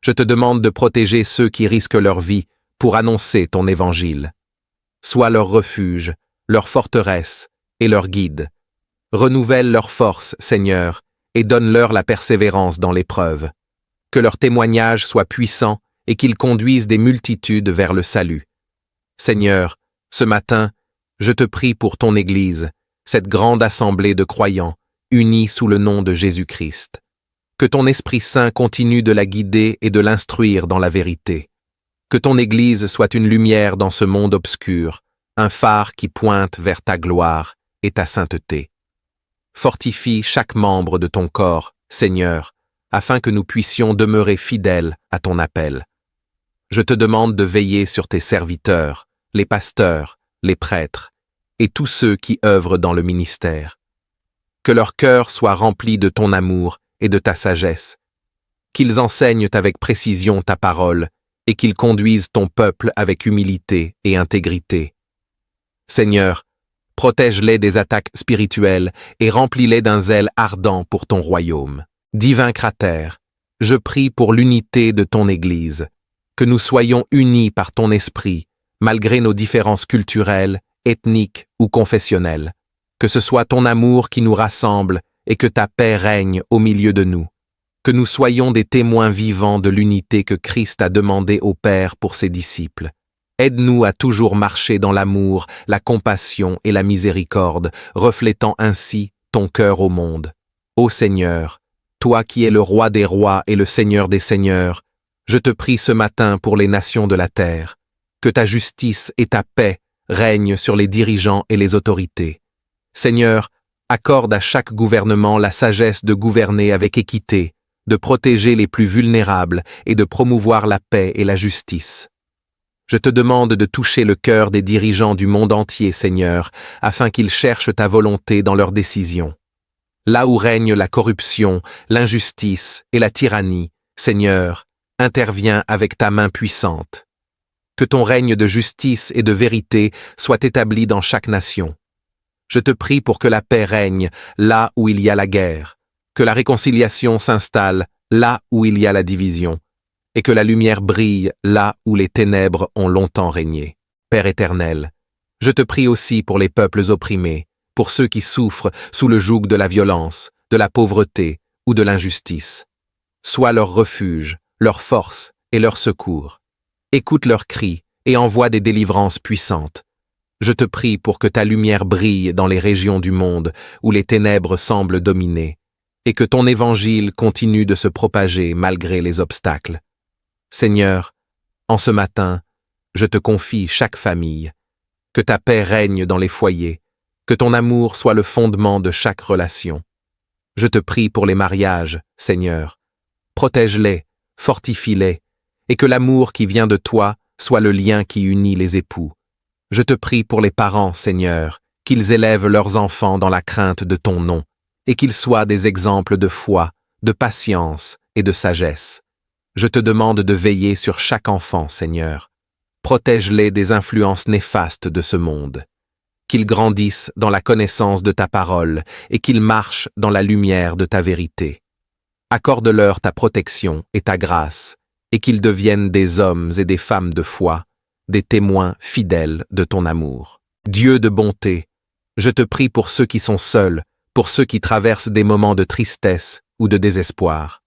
Je te demande de protéger ceux qui risquent leur vie pour annoncer ton évangile. Sois leur refuge, leur forteresse et leur guide. Renouvelle leur force, Seigneur, et donne-leur la persévérance dans l'épreuve. Que leur témoignage soit puissant et qu'ils conduisent des multitudes vers le salut. Seigneur, ce matin, je te prie pour ton Église, cette grande assemblée de croyants, unis sous le nom de Jésus-Christ. Que ton Esprit Saint continue de la guider et de l'instruire dans la vérité. Que ton Église soit une lumière dans ce monde obscur, un phare qui pointe vers ta gloire et ta sainteté. Fortifie chaque membre de ton corps, Seigneur, afin que nous puissions demeurer fidèles à ton appel. Je te demande de veiller sur tes serviteurs, les pasteurs, les prêtres, et tous ceux qui œuvrent dans le ministère. Que leur cœur soit rempli de ton amour et de ta sagesse, qu'ils enseignent avec précision ta parole et qu'ils conduisent ton peuple avec humilité et intégrité. Seigneur, protège-les des attaques spirituelles et remplis-les d'un zèle ardent pour ton royaume. Divin Cratère, je prie pour l'unité de ton Église, que nous soyons unis par ton esprit, malgré nos différences culturelles, ethniques ou confessionnelles. Que ce soit ton amour qui nous rassemble et que ta paix règne au milieu de nous. Que nous soyons des témoins vivants de l'unité que Christ a demandé au Père pour ses disciples. Aide-nous à toujours marcher dans l'amour, la compassion et la miséricorde, reflétant ainsi ton cœur au monde. Ô Seigneur, toi qui es le Roi des rois et le Seigneur des seigneurs, je te prie ce matin pour les nations de la terre. Que ta justice et ta paix règnent sur les dirigeants et les autorités. Seigneur, accorde à chaque gouvernement la sagesse de gouverner avec équité, de protéger les plus vulnérables et de promouvoir la paix et la justice. Je te demande de toucher le cœur des dirigeants du monde entier, Seigneur, afin qu'ils cherchent ta volonté dans leurs décisions. Là où règne la corruption, l'injustice et la tyrannie, Seigneur, interviens avec ta main puissante. Que ton règne de justice et de vérité soit établi dans chaque nation. Je te prie pour que la paix règne là où il y a la guerre, que la réconciliation s'installe là où il y a la division, et que la lumière brille là où les ténèbres ont longtemps régné. Père éternel, je te prie aussi pour les peuples opprimés, pour ceux qui souffrent sous le joug de la violence, de la pauvreté ou de l'injustice. Sois leur refuge, leur force et leur secours. Écoute leurs cris et envoie des délivrances puissantes. Je te prie pour que ta lumière brille dans les régions du monde où les ténèbres semblent dominer, et que ton évangile continue de se propager malgré les obstacles. Seigneur, en ce matin, je te confie chaque famille. Que ta paix règne dans les foyers, que ton amour soit le fondement de chaque relation. Je te prie pour les mariages, Seigneur. Protège-les, fortifie-les, et que l'amour qui vient de toi soit le lien qui unit les époux. Je te prie pour les parents, Seigneur, qu'ils élèvent leurs enfants dans la crainte de ton nom, et qu'ils soient des exemples de foi, de patience et de sagesse. Je te demande de veiller sur chaque enfant, Seigneur. Protège-les des influences néfastes de ce monde. Qu'ils grandissent dans la connaissance de ta parole et qu'ils marchent dans la lumière de ta vérité. Accorde-leur ta protection et ta grâce, et qu'ils deviennent des hommes et des femmes de foi, des témoins fidèles de ton amour. Dieu de bonté, je te prie pour ceux qui sont seuls, pour ceux qui traversent des moments de tristesse ou de désespoir.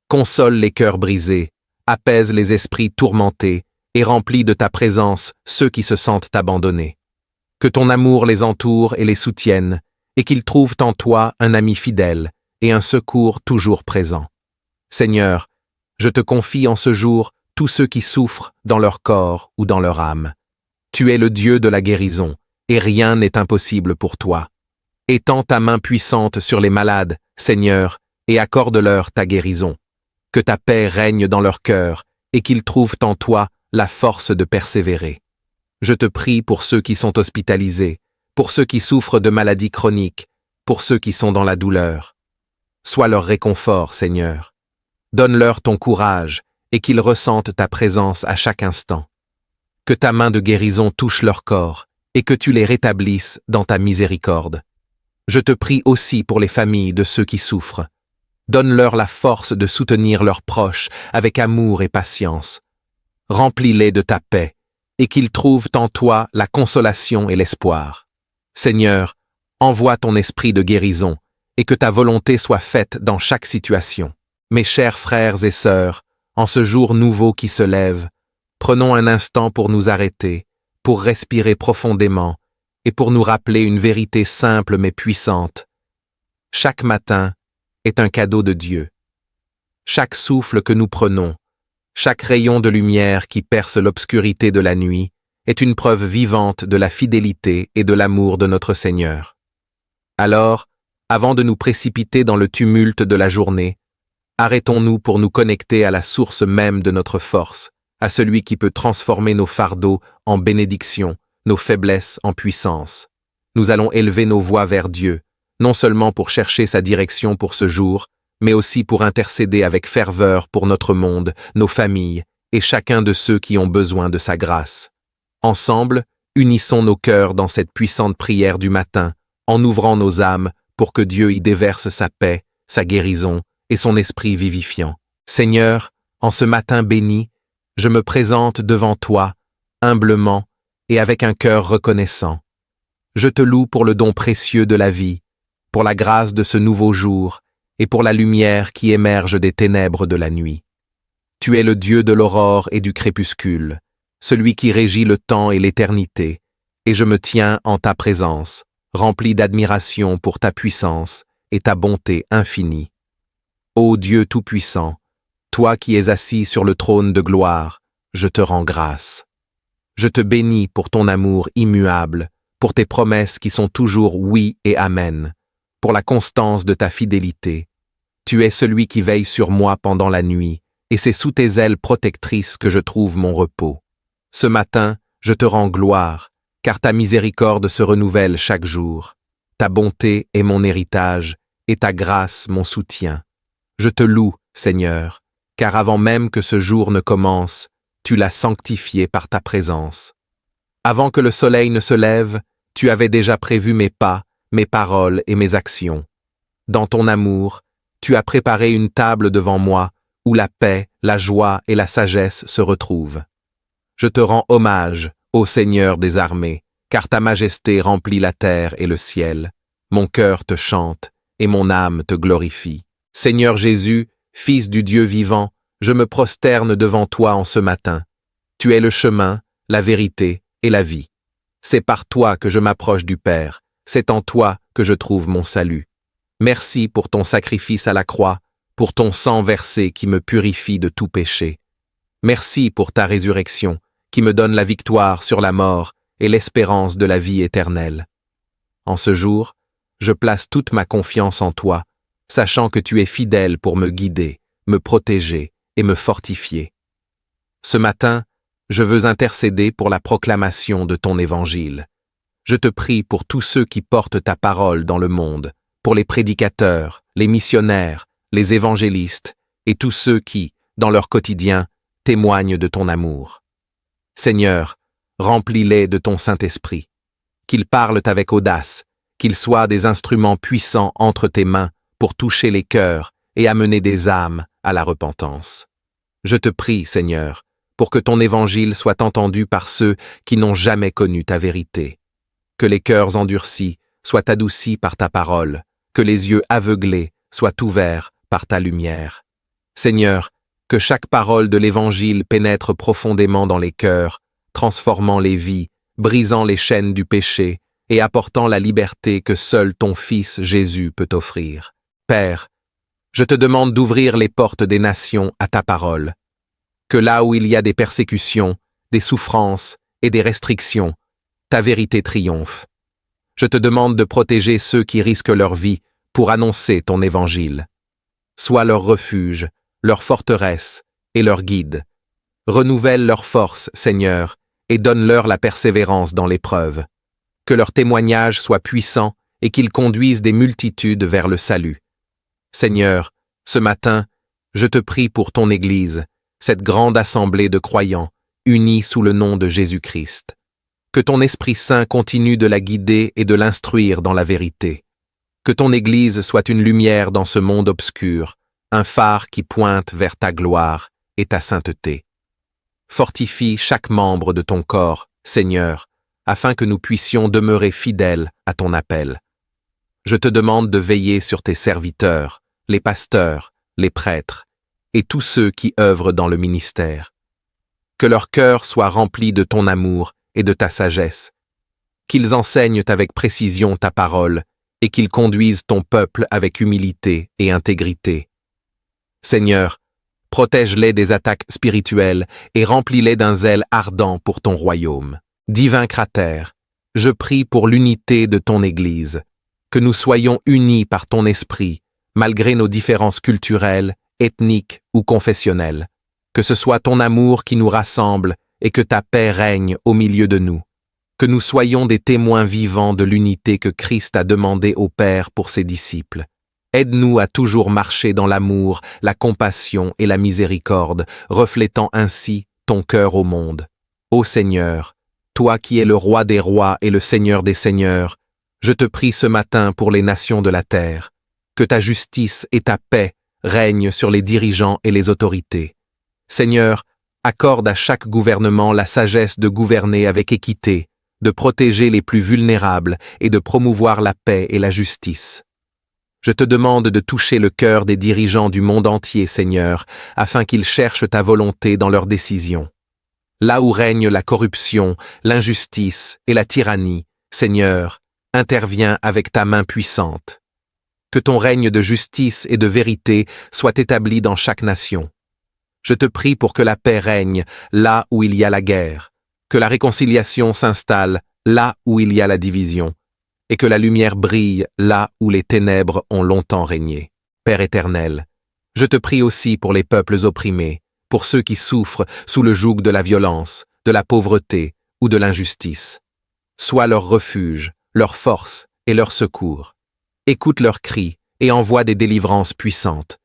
Console les cœurs brisés, apaise les esprits tourmentés et remplis de ta présence ceux qui se sentent abandonnés. Que ton amour les entoure et les soutienne, et qu'ils trouvent en toi un ami fidèle et un secours toujours présent. Seigneur, je te confie en ce jour tous ceux qui souffrent dans leur corps ou dans leur âme. Tu es le Dieu de la guérison, et rien n'est impossible pour toi. Étends ta main puissante sur les malades, Seigneur, et accorde-leur ta guérison. Que ta paix règne dans leur cœur, et qu'ils trouvent en toi la force de persévérer. Je te prie pour ceux qui sont hospitalisés, pour ceux qui souffrent de maladies chroniques, pour ceux qui sont dans la douleur. Sois leur réconfort, Seigneur. Donne-leur ton courage, et qu'ils ressentent ta présence à chaque instant. Que ta main de guérison touche leur corps, et que tu les rétablisses dans ta miséricorde. Je te prie aussi pour les familles de ceux qui souffrent. Donne-leur la force de soutenir leurs proches avec amour et patience. Remplis-les de ta paix, et qu'ils trouvent en toi la consolation et l'espoir. Seigneur, envoie ton esprit de guérison, et que ta volonté soit faite dans chaque situation. Mes chers frères et sœurs, en ce jour nouveau qui se lève, prenons un instant pour nous arrêter, pour respirer profondément, et pour nous rappeler une vérité simple mais puissante. Chaque matin est un cadeau de Dieu. Chaque souffle que nous prenons, chaque rayon de lumière qui perce l'obscurité de la nuit, est une preuve vivante de la fidélité et de l'amour de notre Seigneur. Alors, avant de nous précipiter dans le tumulte de la journée, arrêtons-nous pour nous connecter à la source même de notre force, à celui qui peut transformer nos fardeaux en bénédiction, nos faiblesses en puissance. Nous allons élever nos voix vers Dieu, non seulement pour chercher sa direction pour ce jour, mais aussi pour intercéder avec ferveur pour notre monde, nos familles et chacun de ceux qui ont besoin de sa grâce. Ensemble, unissons nos cœurs dans cette puissante prière du matin, en ouvrant nos âmes pour que Dieu y déverse sa paix, sa guérison et son esprit vivifiant. Seigneur, en ce matin béni, je me présente devant toi, humblement et avec un cœur reconnaissant. Je te loue pour le don précieux de la vie, pour la grâce de ce nouveau jour et pour la lumière qui émerge des ténèbres de la nuit. Tu es le Dieu de l'aurore et du crépuscule, celui qui régit le temps et l'éternité, et je me tiens en ta présence, rempli d'admiration pour ta puissance et ta bonté infinie. Ô Dieu tout-puissant, toi qui es assis sur le trône de gloire, je te rends grâce. Je te bénis pour ton amour immuable, pour tes promesses qui sont toujours oui et amen, pour la constance de ta fidélité. Tu es celui qui veille sur moi pendant la nuit, et c'est sous tes ailes protectrices que je trouve mon repos. Ce matin, je te rends gloire, car ta miséricorde se renouvelle chaque jour. Ta bonté est mon héritage, et ta grâce mon soutien. Je te loue, Seigneur, car avant même que ce jour ne commence, tu l'as sanctifié par ta présence. Avant que le soleil ne se lève, tu avais déjà prévu mes pas, mes paroles et mes actions. Dans ton amour, tu as préparé une table devant moi, où la paix, la joie et la sagesse se retrouvent. Je te rends hommage, ô Seigneur des armées, car ta majesté remplit la terre et le ciel. Mon cœur te chante, et mon âme te glorifie. Seigneur Jésus, Fils du Dieu vivant, je me prosterne devant toi en ce matin. Tu es le chemin, la vérité et la vie. C'est par toi que je m'approche du Père, c'est en toi que je trouve mon salut. Merci pour ton sacrifice à la croix, pour ton sang versé qui me purifie de tout péché. Merci pour ta résurrection, qui me donne la victoire sur la mort et l'espérance de la vie éternelle. En ce jour, je place toute ma confiance en toi, sachant que tu es fidèle pour me guider, me protéger et me fortifier. Ce matin, Je veux intercéder pour la proclamation de ton évangile. Je te prie pour tous ceux qui portent ta parole dans le monde, pour les prédicateurs, les missionnaires, les évangélistes et tous ceux qui, dans leur quotidien, témoignent de ton amour. Seigneur, remplis-les de ton Saint-Esprit. Qu'ils parlent avec audace, qu'ils soient des instruments puissants entre tes mains pour toucher les cœurs et amener des âmes à la repentance. Je te prie, Seigneur, pour que ton évangile soit entendu par ceux qui n'ont jamais connu ta vérité. Que les cœurs endurcis soient adoucis par ta parole, que les yeux aveuglés soient ouverts par ta lumière. Seigneur, que chaque parole de l'Évangile pénètre profondément dans les cœurs, transformant les vies, brisant les chaînes du péché et apportant la liberté que seul ton Fils Jésus peut offrir. Père, je te demande d'ouvrir les portes des nations à ta parole. Que là où il y a des persécutions, des souffrances et des restrictions, ta vérité triomphe. Je te demande de protéger ceux qui risquent leur vie pour annoncer ton évangile. Sois leur refuge, leur forteresse et leur guide. Renouvelle leur force, Seigneur, et donne-leur la persévérance dans l'épreuve. Que leur témoignage soit puissant et qu'ils conduisent des multitudes vers le salut. Seigneur, ce matin, je te prie pour ton Église, cette grande assemblée de croyants, unis sous le nom de Jésus-Christ. Que ton Esprit Saint continue de la guider et de l'instruire dans la vérité. Que ton Église soit une lumière dans ce monde obscur, un phare qui pointe vers ta gloire et ta sainteté. Fortifie chaque membre de ton corps, Seigneur, afin que nous puissions demeurer fidèles à ton appel. Je te demande de veiller sur tes serviteurs, les pasteurs, les prêtres, et tous ceux qui œuvrent dans le ministère. Que leur cœur soit rempli de ton amour et de ta sagesse, qu'ils enseignent avec précision ta parole et qu'ils conduisent ton peuple avec humilité et intégrité. Seigneur, protège-les des attaques spirituelles et remplis-les d'un zèle ardent pour ton royaume. Divin Cratère, je prie pour l'unité de ton Église, que nous soyons unis par ton esprit, malgré nos différences culturelles, ethniques ou confessionnelles. Que ce soit ton amour qui nous rassemble et que ta paix règne au milieu de nous. Que nous soyons des témoins vivants de l'unité que Christ a demandé au Père pour ses disciples. Aide-nous à toujours marcher dans l'amour, la compassion et la miséricorde, reflétant ainsi ton cœur au monde. Ô Seigneur, toi qui es le roi des rois et le Seigneur des seigneurs, je te prie ce matin pour les nations de la terre. Que ta justice et ta paix règnent sur les dirigeants et les autorités. Seigneur, accorde à chaque gouvernement la sagesse de gouverner avec équité, de protéger les plus vulnérables et de promouvoir la paix et la justice. Je te demande de toucher le cœur des dirigeants du monde entier, Seigneur, afin qu'ils cherchent ta volonté dans leurs décisions. Là où règne la corruption, l'injustice et la tyrannie, Seigneur, interviens avec ta main puissante. Que ton règne de justice et de vérité soit établi dans chaque nation. Je te prie pour que la paix règne là où il y a la guerre, que la réconciliation s'installe là où il y a la division, et que la lumière brille là où les ténèbres ont longtemps régné. Père éternel, je te prie aussi pour les peuples opprimés, pour ceux qui souffrent sous le joug de la violence, de la pauvreté ou de l'injustice. Sois leur refuge, leur force et leur secours. Écoute leurs cris et envoie des délivrances puissantes.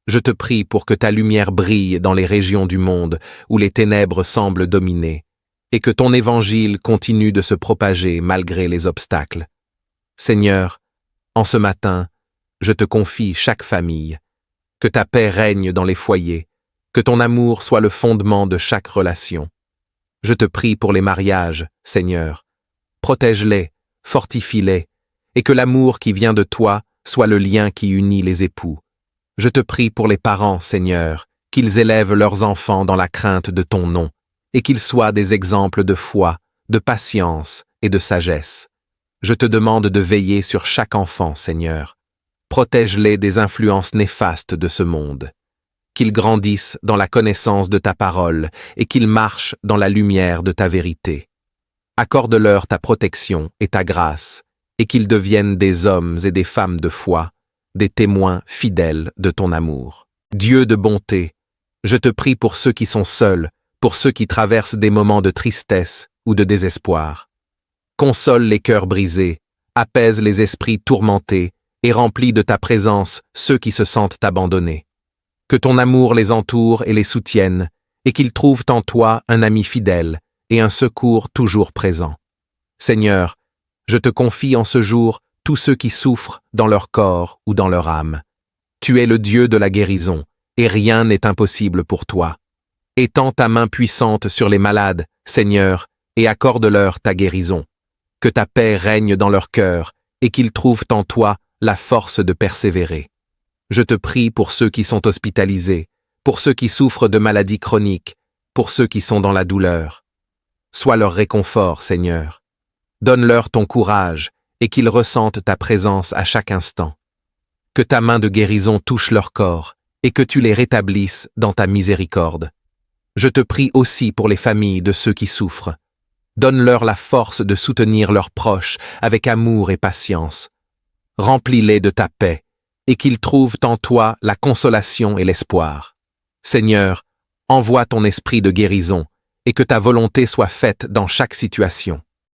Je te prie pour que ta lumière brille dans les régions du monde où les ténèbres semblent dominer, et que ton évangile continue de se propager malgré les obstacles. Seigneur, en ce matin, je te confie chaque famille. Que ta paix règne dans les foyers, que ton amour soit le fondement de chaque relation. Je te prie pour les mariages, Seigneur. Protège-les, fortifie-les, et que l'amour qui vient de toi soit le lien qui unit les époux. Je te prie pour les parents, Seigneur, qu'ils élèvent leurs enfants dans la crainte de ton nom, et qu'ils soient des exemples de foi, de patience et de sagesse. Je te demande de veiller sur chaque enfant, Seigneur. Protège-les des influences néfastes de ce monde. Qu'ils grandissent dans la connaissance de ta parole et qu'ils marchent dans la lumière de ta vérité. Accorde-leur ta protection et ta grâce, et qu'ils deviennent des hommes et des femmes de foi, des témoins fidèles de ton amour. Dieu de bonté, je te prie pour ceux qui sont seuls, pour ceux qui traversent des moments de tristesse ou de désespoir. Console les cœurs brisés, apaise les esprits tourmentés et remplis de ta présence ceux qui se sentent abandonnés. Que ton amour les entoure et les soutienne, et qu'ils trouvent en toi un ami fidèle et un secours toujours présent. Seigneur, je te confie en ce jour tous ceux qui souffrent dans leur corps ou dans leur âme. Tu es le Dieu de la guérison, et rien n'est impossible pour toi. Étends ta main puissante sur les malades, Seigneur, et accorde-leur ta guérison. Que ta paix règne dans leur cœur, et qu'ils trouvent en toi la force de persévérer. Je te prie pour ceux qui sont hospitalisés, pour ceux qui souffrent de maladies chroniques, pour ceux qui sont dans la douleur. Sois leur réconfort, Seigneur. Donne-leur ton courage, et qu'ils ressentent ta présence à chaque instant. Que ta main de guérison touche leur corps, et que tu les rétablisses dans ta miséricorde. Je te prie aussi pour les familles de ceux qui souffrent. Donne-leur la force de soutenir leurs proches avec amour et patience. Remplis-les de ta paix, et qu'ils trouvent en toi la consolation et l'espoir. Seigneur, envoie ton esprit de guérison, et que ta volonté soit faite dans chaque situation.